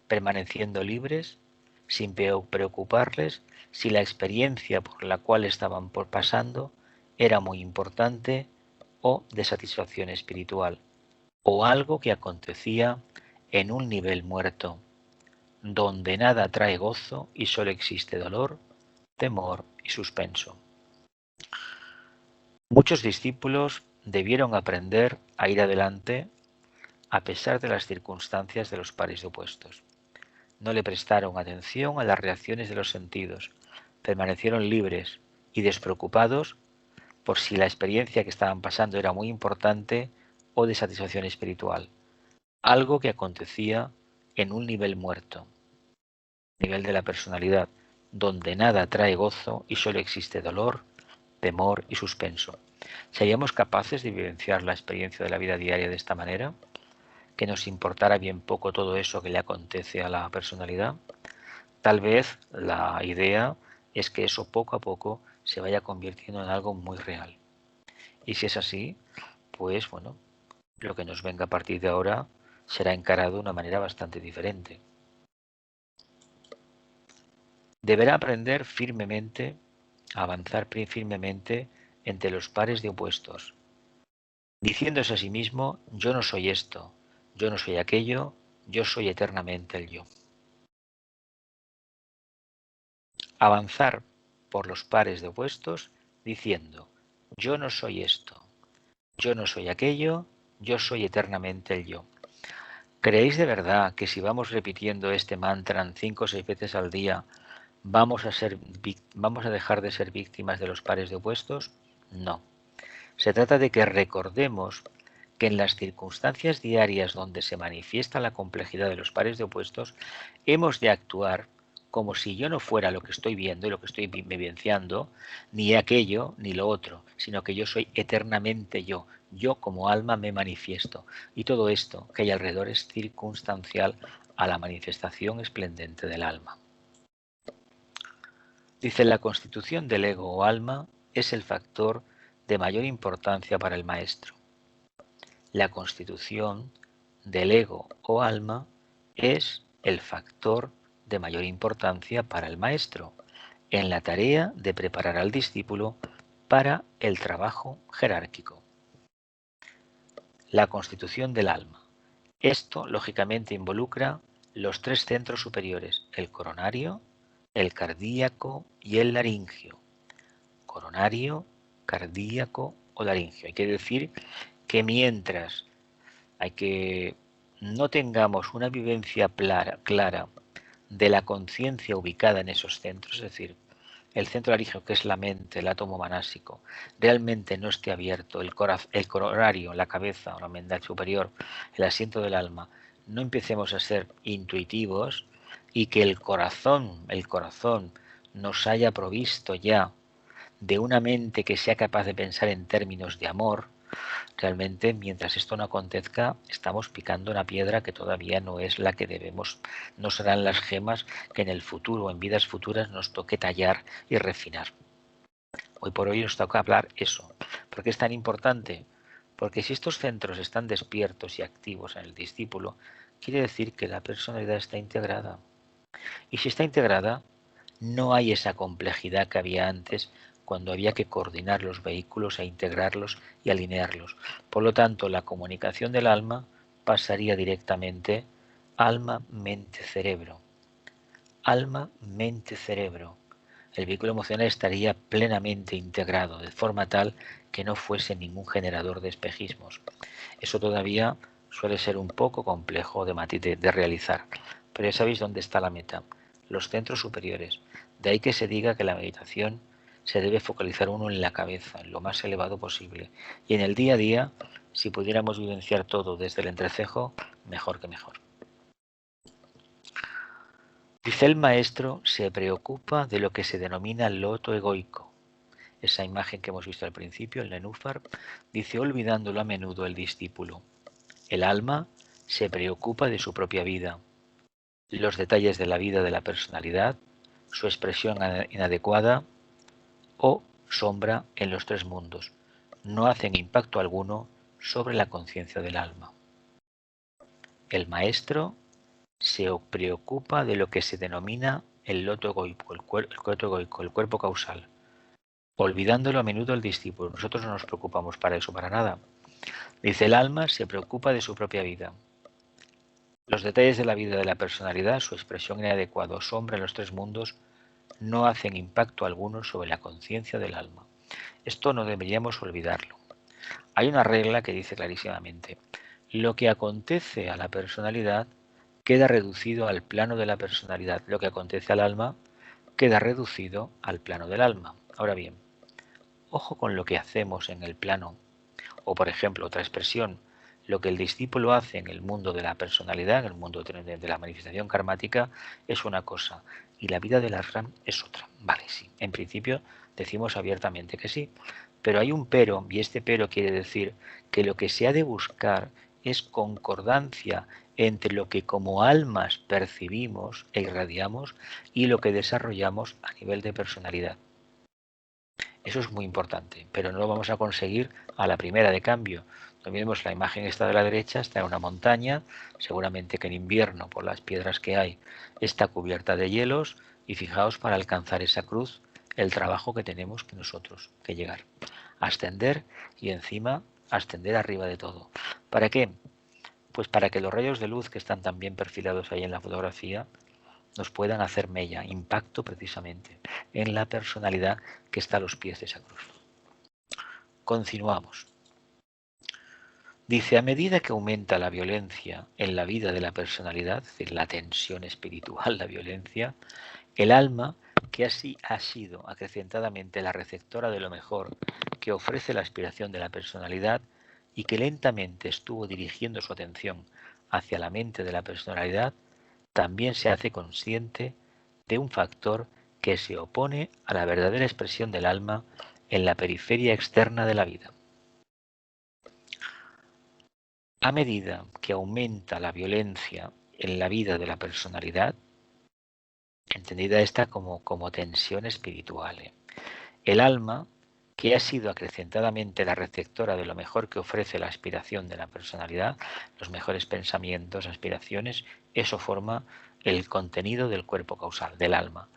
permaneciendo libres, sin preocuparles si la experiencia por la cual estaban pasando era muy importante o de satisfacción espiritual, o algo que acontecía en un nivel muerto, donde nada trae gozo y solo existe dolor, temor y suspenso. Muchos discípulos debieron aprender a ir adelante a pesar de las circunstancias de los pares de opuestos. No le prestaron atención a las reacciones de los sentidos, permanecieron libres y despreocupados por si la experiencia que estaban pasando era muy importante o de satisfacción espiritual, algo que acontecía en un nivel muerto, nivel de la personalidad, donde nada trae gozo y solo existe dolor, temor y suspenso. ¿Seríamos capaces de vivenciar la experiencia de la vida diaria de esta manera? ¿Que nos importara bien poco todo eso que le acontece a la personalidad? Tal vez la idea es que eso poco a poco se vaya convirtiendo en algo muy real. Y si es así, pues bueno, lo que nos venga a partir de ahora será encarado de una manera bastante diferente. Deberá aprender firmemente, a avanzar firmemente entre los pares de opuestos, diciéndose a sí mismo, yo no soy esto, yo no soy aquello, yo soy eternamente el yo. Avanzar por los pares de opuestos diciendo, yo no soy esto, yo no soy aquello, yo soy eternamente el yo. ¿Creéis de verdad que si vamos repitiendo este mantra 5 o 6 veces al día, vamos a dejar de ser víctimas de los pares de opuestos? No. Se trata de que recordemos que en las circunstancias diarias donde se manifiesta la complejidad de los pares de opuestos, hemos de actuar como si yo no fuera lo que estoy viendo y lo que estoy vivenciando, ni aquello ni lo otro, sino que yo soy eternamente yo. Yo como alma me manifiesto. Y todo esto que hay alrededor es circunstancial a la manifestación esplendente del alma. Dice, la constitución del ego o alma es el factor de mayor importancia para el maestro. La constitución del ego o alma es el factor de mayor importancia para el maestro en la tarea de preparar al discípulo para el trabajo jerárquico. La constitución del alma. Esto, lógicamente, involucra los 3 centros superiores, el coronario, el cardíaco y el laringio. Coronario, cardíaco o laringio. Hay que decir que mientras no tengamos una vivencia clara de la conciencia ubicada en esos centros, es decir, el centro laringio, que es la mente, el átomo manásico, realmente no esté abierto, el coronario, la cabeza o la mente superior, el asiento del alma, no empecemos a ser intuitivos y que el corazón nos haya provisto ya de una mente que sea capaz de pensar en términos de amor, realmente mientras esto no acontezca estamos picando una piedra que todavía no es la que debemos, no serán las gemas que en el futuro, en vidas futuras, nos toque tallar y refinar. Hoy por hoy nos toca hablar eso. ¿Por qué es tan importante? Porque si estos centros están despiertos y activos en el discípulo, quiere decir que la personalidad está integrada. Y si está integrada, no hay esa complejidad que había antes cuando había que coordinar los vehículos e integrarlos y alinearlos. Por lo tanto, la comunicación del alma pasaría directamente alma, mente, cerebro. Alma, mente, cerebro. el vehículo emocional estaría plenamente integrado, de forma tal que no fuese ningún generador de espejismos. Eso todavía suele ser un poco complejo de realizar, pero ya sabéis dónde está la meta, los centros superiores. De ahí que se diga que la meditación se debe focalizar uno en la cabeza, en lo más elevado posible. Y en el día a día, si pudiéramos vivenciar todo desde el entrecejo, mejor que mejor. Dice el maestro, se preocupa de lo que se denomina loto egoico. Esa imagen que hemos visto al principio, el nenúfar, dice olvidándolo a menudo el discípulo. El alma se preocupa de su propia vida, los detalles de la vida de la personalidad, su expresión inadecuada o sombra en los tres mundos, no hacen impacto alguno sobre la conciencia del alma. El maestro se preocupa de lo que se denomina el loto egoico, el cuerpo causal, olvidándolo a menudo el discípulo. Nosotros no nos preocupamos para eso, para nada. Dice, el alma se preocupa de su propia vida. Los detalles de la vida de la personalidad, su expresión inadecuada o sombra en los tres mundos, no hacen impacto alguno sobre la conciencia del alma. Esto no deberíamos olvidarlo. Hay una regla que dice clarísimamente, lo que acontece a la personalidad queda reducido al plano de la personalidad. Lo que acontece al alma queda reducido al plano del alma. Ahora bien, ojo con lo que hacemos en el plano, o por ejemplo, otra expresión, lo que el discípulo hace en el mundo de la personalidad, en el mundo de la manifestación karmática, es una cosa, y la vida del ashram es otra. Vale, sí, en principio decimos abiertamente que sí, pero hay un pero, y este pero quiere decir que lo que se ha de buscar es concordancia entre lo que como almas percibimos e irradiamos y lo que desarrollamos a nivel de personalidad. Eso es muy importante, pero no lo vamos a conseguir a la primera de cambio. Vemos la imagen esta de la derecha, está en una montaña, seguramente que en invierno, por las piedras que hay, está cubierta de hielos, y fijaos para alcanzar esa cruz, el trabajo que tenemos que nosotros que llegar. Ascender y encima ascender arriba de todo. ¿Para qué? Pues para que los rayos de luz que están tan bien perfilados ahí en la fotografía nos puedan hacer mella, impacto precisamente en la personalidad que está a los pies de esa cruz. Continuamos. Dice, a medida que aumenta la violencia en la vida de la personalidad, es decir, la tensión espiritual, la violencia, el alma, que así ha sido acrecentadamente la receptora de lo mejor que ofrece la aspiración de la personalidad y que lentamente estuvo dirigiendo su atención hacia la mente de la personalidad, también se hace consciente de un factor que se opone a la verdadera expresión del alma en la periferia externa de la vida. A medida que aumenta la violencia en la vida de la personalidad, entendida esta como tensión espiritual, el alma, que ha sido acrecentadamente la receptora de lo mejor que ofrece la aspiración de la personalidad, los mejores pensamientos, aspiraciones, eso forma el contenido del cuerpo causal, del alma.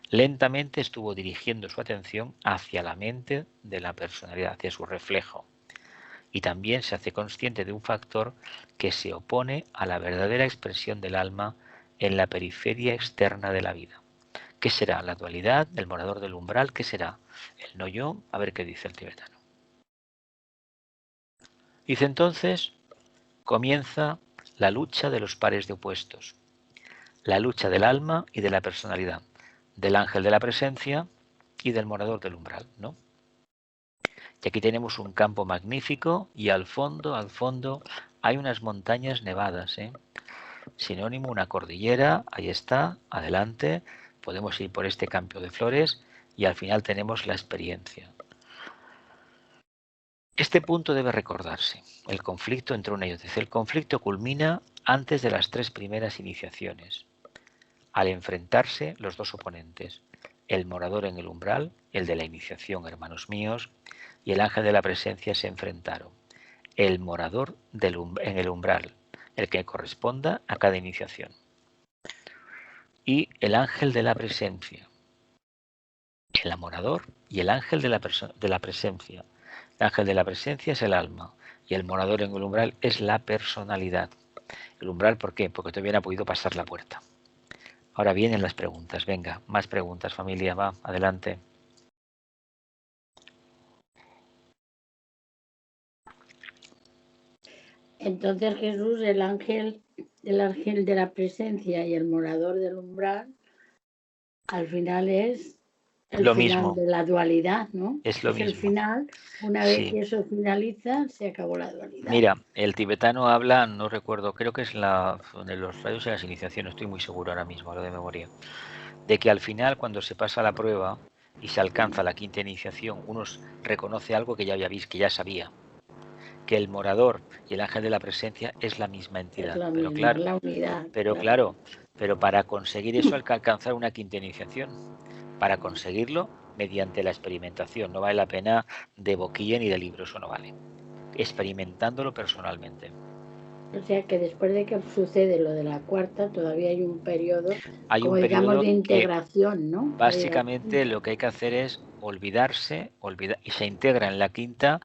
Lentamente estuvo dirigiendo su atención hacia la mente de la personalidad, hacia su reflejo. Y también se hace consciente de un factor que se opone a la verdadera expresión del alma en la periferia externa de la vida. ¿Qué será? La dualidad, el morador del umbral, ¿qué será? El no yo, a ver qué dice el tibetano. Dice entonces, comienza la lucha de los pares de opuestos, la lucha del alma y de la personalidad, del ángel de la presencia y del morador del umbral, ¿no? Y aquí tenemos un campo magnífico y al fondo hay unas montañas nevadas, sinónimo, una cordillera, ahí está, adelante, podemos ir por este campo de flores y al final tenemos la experiencia. Este punto debe recordarse, el conflicto entre una y otra. El conflicto culmina antes de las tres primeras iniciaciones, al enfrentarse los dos oponentes, el morador en el umbral, el de la iniciación, hermanos míos, y el ángel de la presencia se enfrentaron. El morador en el umbral, el que corresponda a cada iniciación. Y el ángel de la presencia, el morador y el ángel de la presencia. El ángel de la presencia es el alma y el morador en el umbral es la personalidad. El umbral, ¿por qué? Porque todavía no ha podido pasar la puerta. Ahora vienen las preguntas. Venga, más preguntas, familia. Va, adelante. Entonces Jesús, el ángel de la presencia y el morador del umbral, al final es el Lo final mismo. de la dualidad, ¿no? Es lo el mismo. final, una vez Sí. que eso finaliza, se acabó la dualidad. Mira, el tibetano habla, no recuerdo, creo que es de los rayos de las iniciaciones, estoy muy seguro ahora mismo, lo de memoria, de que al final, cuando se pasa la prueba y se alcanza la quinta iniciación, uno reconoce algo que ya había visto, que ya sabía, que el morador y el ángel de la presencia es la misma entidad. Es la Pero misma, claro, la unidad. pero para conseguir eso hay que alcanzar una quinta iniciación. Para conseguirlo, mediante la experimentación. No vale la pena de boquilla ni de libro, eso no vale. Experimentándolo personalmente. O sea que después de que sucede lo de la cuarta, todavía hay un periodo, Hay digamos, de integración, ¿no? Básicamente lo que hay que hacer es olvidarse, y se integra en la quinta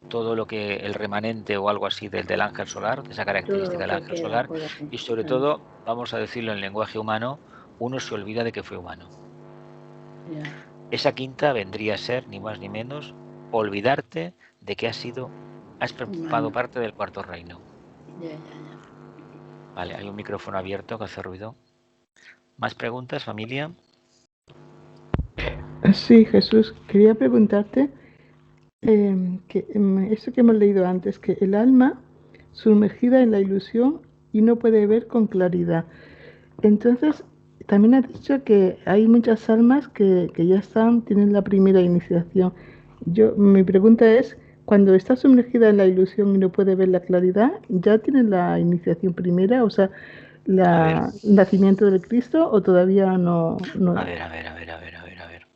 todo lo que el remanente o algo así del ángel solar, de esa característica del ángel solar, y sobre todo, vamos a decirlo en lenguaje humano, uno se olvida de que fue humano. Esa quinta vendría a ser, ni más ni menos, olvidarte de que has formado parte del cuarto reino. Vale, hay un micrófono abierto que hace ruido. ¿Más preguntas, familia? Sí, Jesús, quería preguntarte eso que hemos leído antes, que el alma sumergida en la ilusión y no puede ver con claridad. Entonces, también has dicho que hay muchas almas que ya tienen la primera iniciación. Mi pregunta es, cuando está sumergida en la ilusión y no puede ver la claridad, ¿ya tienen la iniciación primera? O sea, nacimiento del Cristo, o todavía no. A ver.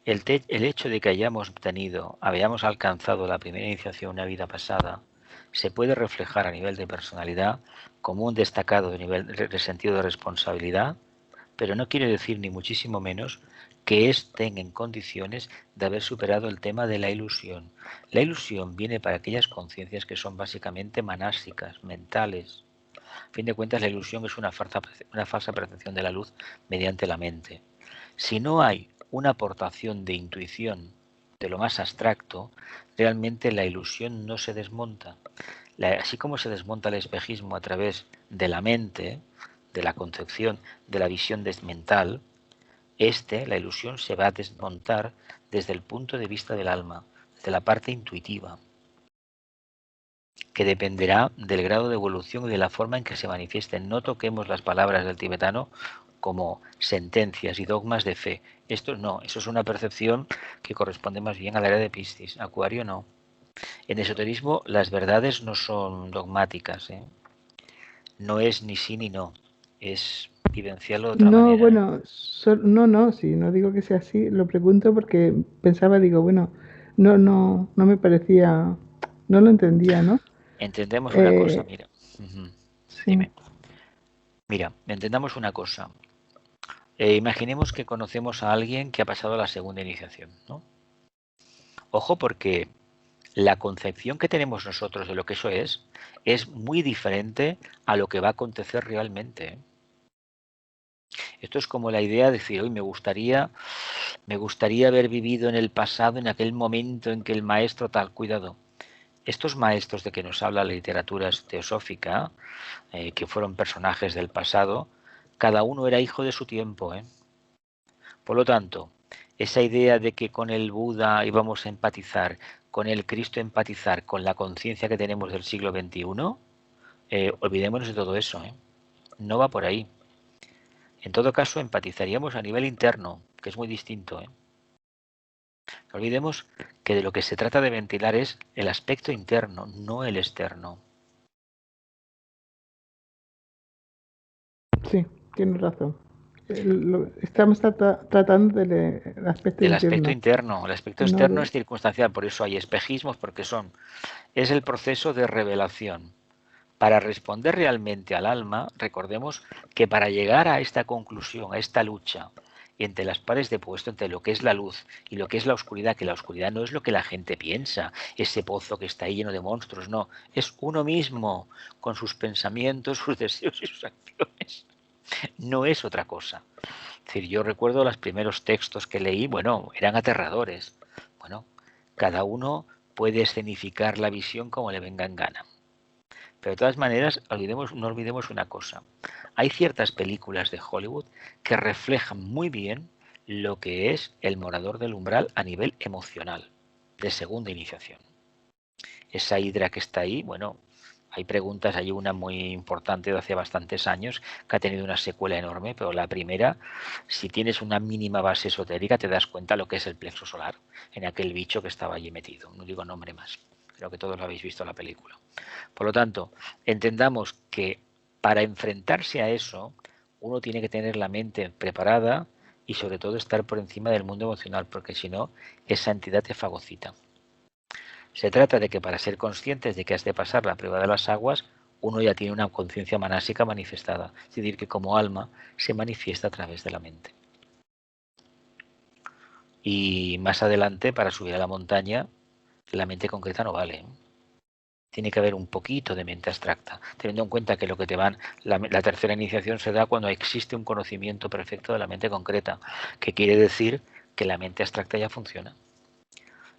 El hecho de que hayamos alcanzado la primera iniciación en una vida pasada se puede reflejar a nivel de personalidad como un destacado nivel de sentido de responsabilidad, pero no quiere decir ni muchísimo menos que estén en condiciones de haber superado el tema de la ilusión. La ilusión viene para aquellas conciencias que son básicamente manásicas, mentales. A fin de cuentas, la ilusión es una falsa percepción de la luz mediante la mente. Si no hay una aportación de intuición de lo más abstracto, realmente la ilusión no se desmonta. Así como se desmonta el espejismo a través de la mente, de la concepción, de la visión mental, la ilusión se va a desmontar desde el punto de vista del alma, desde la parte intuitiva, que dependerá del grado de evolución y de la forma en que se manifiesten. No toquemos las palabras del tibetano como sentencias y dogmas de fe. Esto no, eso es una percepción que corresponde más bien al área de Piscis. Acuario no. En esoterismo las verdades no son dogmáticas, ¿eh? No es ni sí ni no, es vivenciarlo de otra manera. No, bueno, no digo que sea así, lo pregunto porque pensaba, no me parecía, no lo entendía, ¿no? Entendemos una cosa, mira. Sí. Dime. Mira, entendamos una cosa. Imaginemos que conocemos a alguien que ha pasado la segunda iniciación, ¿no? Ojo, porque la concepción que tenemos nosotros de lo que eso es muy diferente a lo que va a acontecer realmente. Esto es como la idea de decir, hoy me gustaría haber vivido en el pasado, en aquel momento en que el maestro tal, cuidado. Estos maestros de que nos habla la literatura teosófica, que fueron personajes del pasado, cada uno era hijo de su tiempo, ¿eh? Por lo tanto, esa idea de que con el Buda íbamos a empatizar, con el Cristo empatizar, con la conciencia que tenemos del siglo XXI, olvidémonos de todo eso, ¿eh? No va por ahí. En todo caso, empatizaríamos a nivel interno, que es muy distinto, ¿eh? No olvidemos que de lo que se trata de ventilar es el aspecto interno, no el externo. Sí, tienes razón. Estamos tratando del aspecto interno. Aspecto interno. El aspecto externo es circunstancial, por eso hay espejismos, porque es el proceso de revelación. Para responder realmente al alma, recordemos que para llegar a esta conclusión, a esta lucha entre las pares de puesto, entre lo que es la luz y lo que es la oscuridad, que la oscuridad no es lo que la gente piensa, ese pozo que está ahí lleno de monstruos, no, es uno mismo, con sus pensamientos, sus deseos y sus acciones. No es otra cosa. Es decir, yo recuerdo los primeros textos que leí, bueno, eran aterradores. Bueno, cada uno puede escenificar la visión como le venga en gana. Pero de todas maneras, no olvidemos una cosa. Hay ciertas películas de Hollywood que reflejan muy bien lo que es el morador del umbral a nivel emocional, de segunda iniciación. Esa hidra que está ahí, bueno, hay preguntas, hay una muy importante de hace bastantes años que ha tenido una secuela enorme, pero la primera, si tienes una mínima base esotérica, te das cuenta lo que es el plexo solar, en aquel bicho que estaba allí metido. No digo nombre más, creo que todos lo habéis visto en la película. Por lo tanto, entendamos que para enfrentarse a eso, uno tiene que tener la mente preparada y sobre todo estar por encima del mundo emocional, porque si no, esa entidad te fagocita. Se trata de que para ser conscientes de que has de pasar la prueba de las aguas, uno ya tiene una conciencia manásica manifestada, es decir, que como alma se manifiesta a través de la mente. Y más adelante, para subir a la montaña, la mente concreta no vale. Tiene que haber un poquito de mente abstracta, teniendo en cuenta que lo que te van, la tercera iniciación se da cuando existe un conocimiento perfecto de la mente concreta, que quiere decir que la mente abstracta ya funciona.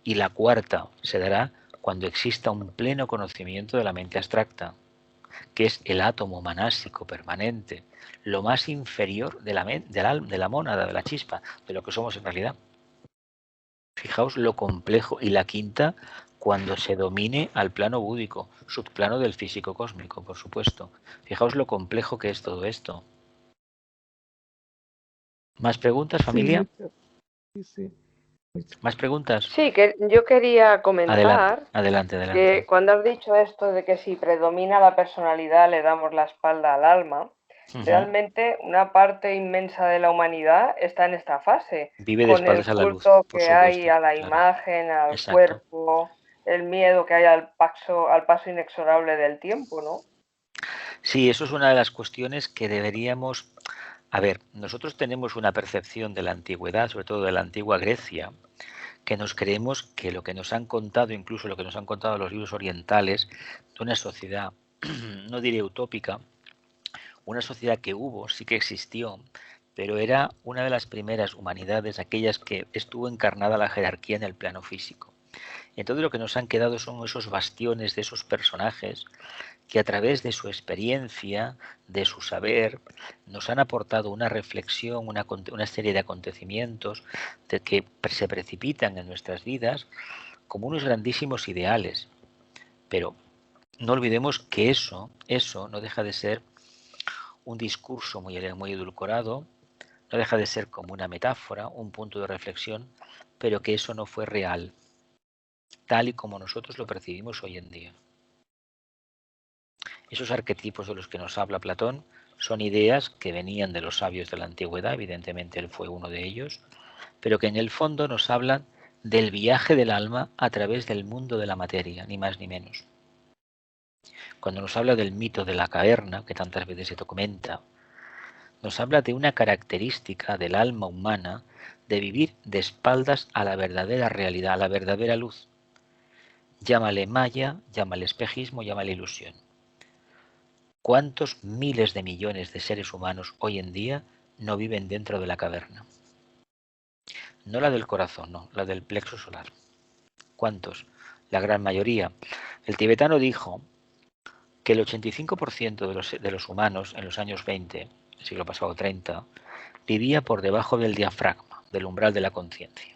Y la cuarta se dará cuando exista un pleno conocimiento de la mente abstracta, que es el átomo manásico permanente, lo más inferior de la mónada, de la chispa, de lo que somos en realidad. Fijaos lo complejo. Y la quinta, cuando se domine al plano búdico, subplano del físico cósmico, por supuesto. Fijaos lo complejo que es todo esto. ¿Más preguntas, familia? Sí. ¿Más preguntas? Sí, que yo quería comentar Adelante. que cuando has dicho esto de que si predomina la personalidad le damos la espalda al alma, realmente una parte inmensa de la humanidad está en esta fase. Vive de espaldas a la luz. Con el culto que hay a la imagen, al cuerpo, el miedo que hay al paso inexorable del tiempo, ¿no? Sí, eso es una de las cuestiones que deberíamos... A ver, nosotros tenemos una percepción de la antigüedad, sobre todo de la antigua Grecia, que nos creemos que lo que nos han contado, incluso lo que nos han contado los libros orientales, de una sociedad, no diré utópica, una sociedad que hubo, sí que existió, pero era una de las primeras humanidades, aquellas que estuvo encarnada la jerarquía en el plano físico. Entonces lo que nos han quedado son esos bastiones de esos personajes que a través de su experiencia, de su saber, nos han aportado una reflexión, una serie de acontecimientos que se precipitan en nuestras vidas como unos grandísimos ideales. Pero no olvidemos que eso no deja de ser un discurso muy edulcorado, no deja de ser como una metáfora, un punto de reflexión, pero que eso no fue real, tal y como nosotros lo percibimos hoy en día. Esos arquetipos de los que nos habla Platón son ideas que venían de los sabios de la antigüedad, evidentemente él fue uno de ellos, pero que en el fondo nos hablan del viaje del alma a través del mundo de la materia, ni más ni menos. Cuando nos habla del mito de la caverna, que tantas veces se comenta, nos habla de una característica del alma humana de vivir de espaldas a la verdadera realidad, a la verdadera luz. Llámale maya, llámale espejismo, llámale ilusión. ¿Cuántos miles de millones de seres humanos hoy en día no viven dentro de la caverna? No la del corazón, no, la del plexo solar. ¿Cuántos? La gran mayoría. El tibetano dijo que el 85% de los humanos en los años 20, el siglo pasado 30, vivía por debajo del diafragma, del umbral de la conciencia.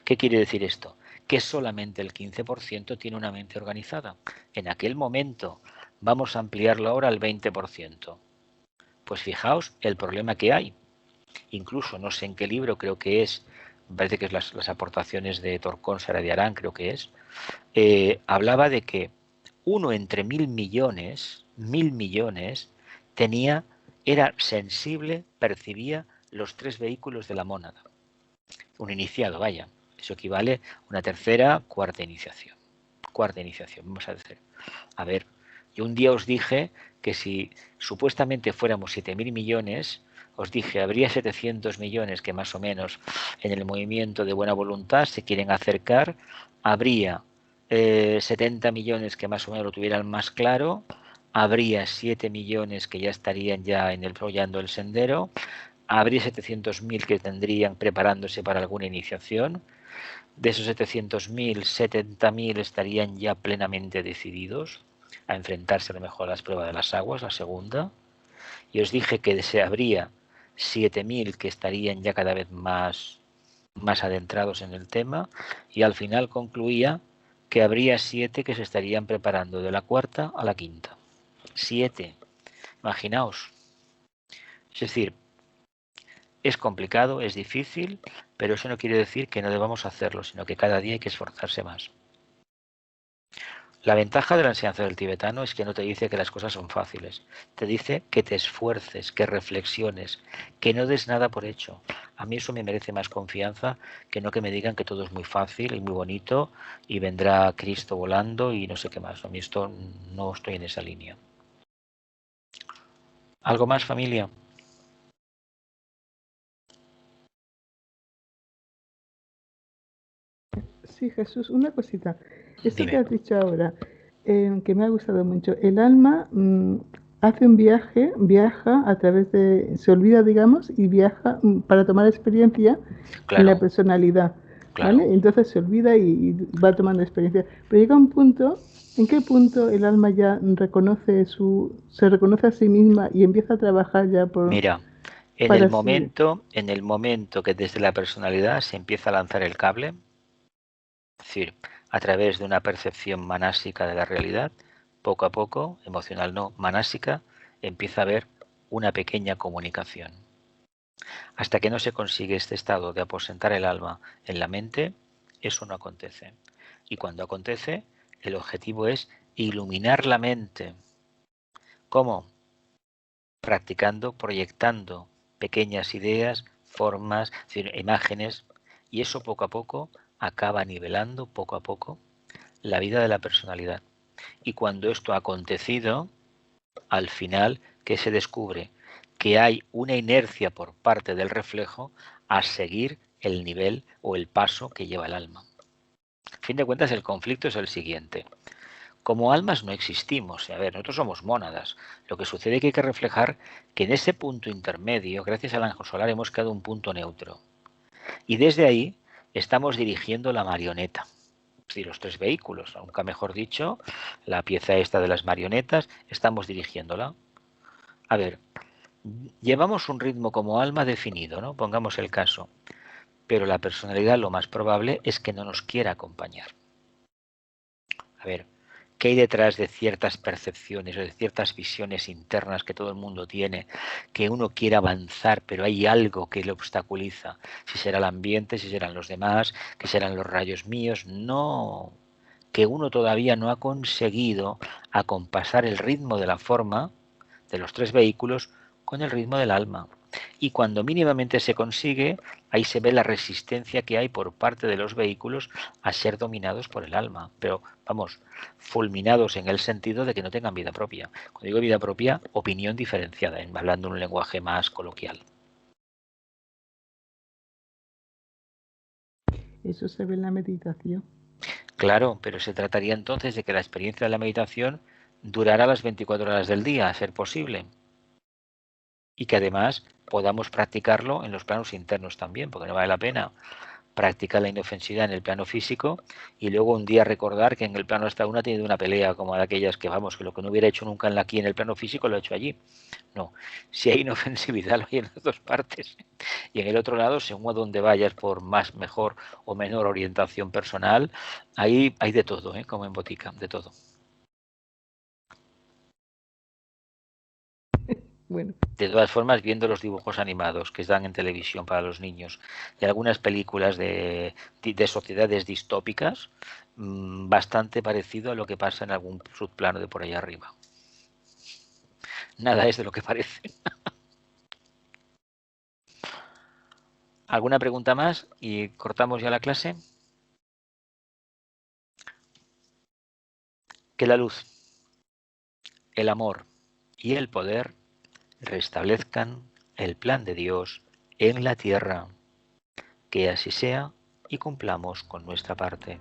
¿Qué quiere decir esto? Que solamente el 15% tiene una mente organizada. En aquel momento vamos a ampliarlo ahora al 20%. Pues fijaos el problema que hay. Incluso no sé en qué libro, creo que es, me parece que es las aportaciones de Torcón Saradiarán, creo que es, hablaba de que 1 entre 1.000 millones, era sensible, percibía los 3 vehículos de la mónada. Un iniciado, vaya. Eso equivale a una tercera, cuarta iniciación. Vamos a decir. A ver, yo un día os dije que si supuestamente fuéramos 7.000 millones, os dije, habría 700 millones que más o menos en el movimiento de buena voluntad se quieren acercar, habría 70 millones que más o menos lo tuvieran más claro, habría 7 millones que ya estarían follando el sendero, habría 700.000 que tendrían preparándose para alguna iniciación. De esos 700.000, 70.000 estarían ya plenamente decididos a enfrentarse a lo mejor a las pruebas de las aguas, la segunda. Y os dije que habría 7.000 que estarían ya cada vez más adentrados en el tema, y al final concluía que habría 7 que se estarían preparando de la cuarta a la quinta. 7. Imaginaos. Es decir, es complicado, es difícil, pero eso no quiere decir que no debamos hacerlo, sino que cada día hay que esforzarse más. La ventaja de la enseñanza del tibetano es que no te dice que las cosas son fáciles, te dice que te esfuerces, que reflexiones, que no des nada por hecho. A mí eso me merece más confianza que no que me digan que todo es muy fácil y muy bonito y vendrá Cristo volando y no sé qué más. A mí esto no estoy en esa línea. ¿Algo más, familia? Sí, Jesús, una cosita. Esto Dime. que has dicho ahora, que me ha gustado mucho. El alma hace un viaja a través se olvida, digamos, y viaja para tomar experiencia en la personalidad. Claro. ¿Vale? Entonces se olvida y va tomando experiencia. Pero llega un punto, ¿en qué punto el alma ya se reconoce a sí misma y empieza a trabajar ya por... Mira, en el momento que desde la personalidad se empieza a lanzar el cable, es decir, a través de una percepción manásica de la realidad, poco a poco, emocional no, manásica, empieza a haber una pequeña comunicación. Hasta que no se consigue este estado de aposentar el alma en la mente, eso no acontece. Y cuando acontece, el objetivo es iluminar la mente. ¿Cómo? Practicando, proyectando pequeñas ideas, formas, es decir, imágenes, y eso poco a poco acaba nivelando poco a poco la vida de la personalidad. Y cuando esto ha acontecido, al final, ¿qué se descubre? Que hay una inercia por parte del reflejo a seguir el nivel o el paso que lleva el alma. A fin de cuentas, el conflicto es el siguiente. Como almas no existimos. A ver, nosotros somos mónadas. Lo que sucede es que hay que reflejar que en ese punto intermedio, gracias al ángel solar, hemos quedado un punto neutro. Y desde ahí estamos dirigiendo la marioneta. Es decir, los 3 vehículos, nunca mejor dicho, la pieza esta de las marionetas, estamos dirigiéndola. A ver, llevamos un ritmo como alma definido, ¿no? Pongamos el caso. Pero la personalidad lo más probable es que no nos quiera acompañar. A ver, ¿qué hay detrás de ciertas percepciones o de ciertas visiones internas que todo el mundo tiene, que uno quiere avanzar, pero hay algo que le obstaculiza? Si será el ambiente, si serán los demás, que serán los rayos míos. No, que uno todavía no ha conseguido acompasar el ritmo de la forma de los 3 vehículos con el ritmo del alma. Y cuando mínimamente se consigue, ahí se ve la resistencia que hay por parte de los vehículos a ser dominados por el alma. Pero, vamos, fulminados en el sentido de que no tengan vida propia. Cuando digo vida propia, opinión diferenciada, hablando en un lenguaje más coloquial. Eso se ve en la meditación. Claro, pero se trataría entonces de que la experiencia de la meditación durará las 24 horas del día, a ser posible. Y que además podamos practicarlo en los planos internos también, porque no vale la pena practicar la inofensividad en el plano físico y luego un día recordar que en el plano hasta uno ha tenido una pelea como de aquellas que vamos, que lo que no hubiera hecho nunca aquí en el plano físico lo ha hecho allí. No, si hay inofensividad lo hay en las 2 partes. Y en el otro lado, según a donde vayas por más, mejor o menor orientación personal, ahí hay de todo, como en botica, de todo. Bueno. De todas formas, viendo los dibujos animados que están en televisión para los niños y algunas películas de sociedades distópicas, bastante parecido a lo que pasa en algún subplano de por allá arriba. Nada es de lo que parece. ¿Alguna pregunta más? Y cortamos ya la clase. Que la luz, el amor y el poder restablezcan el plan de Dios en la tierra. Que así sea y cumplamos con nuestra parte.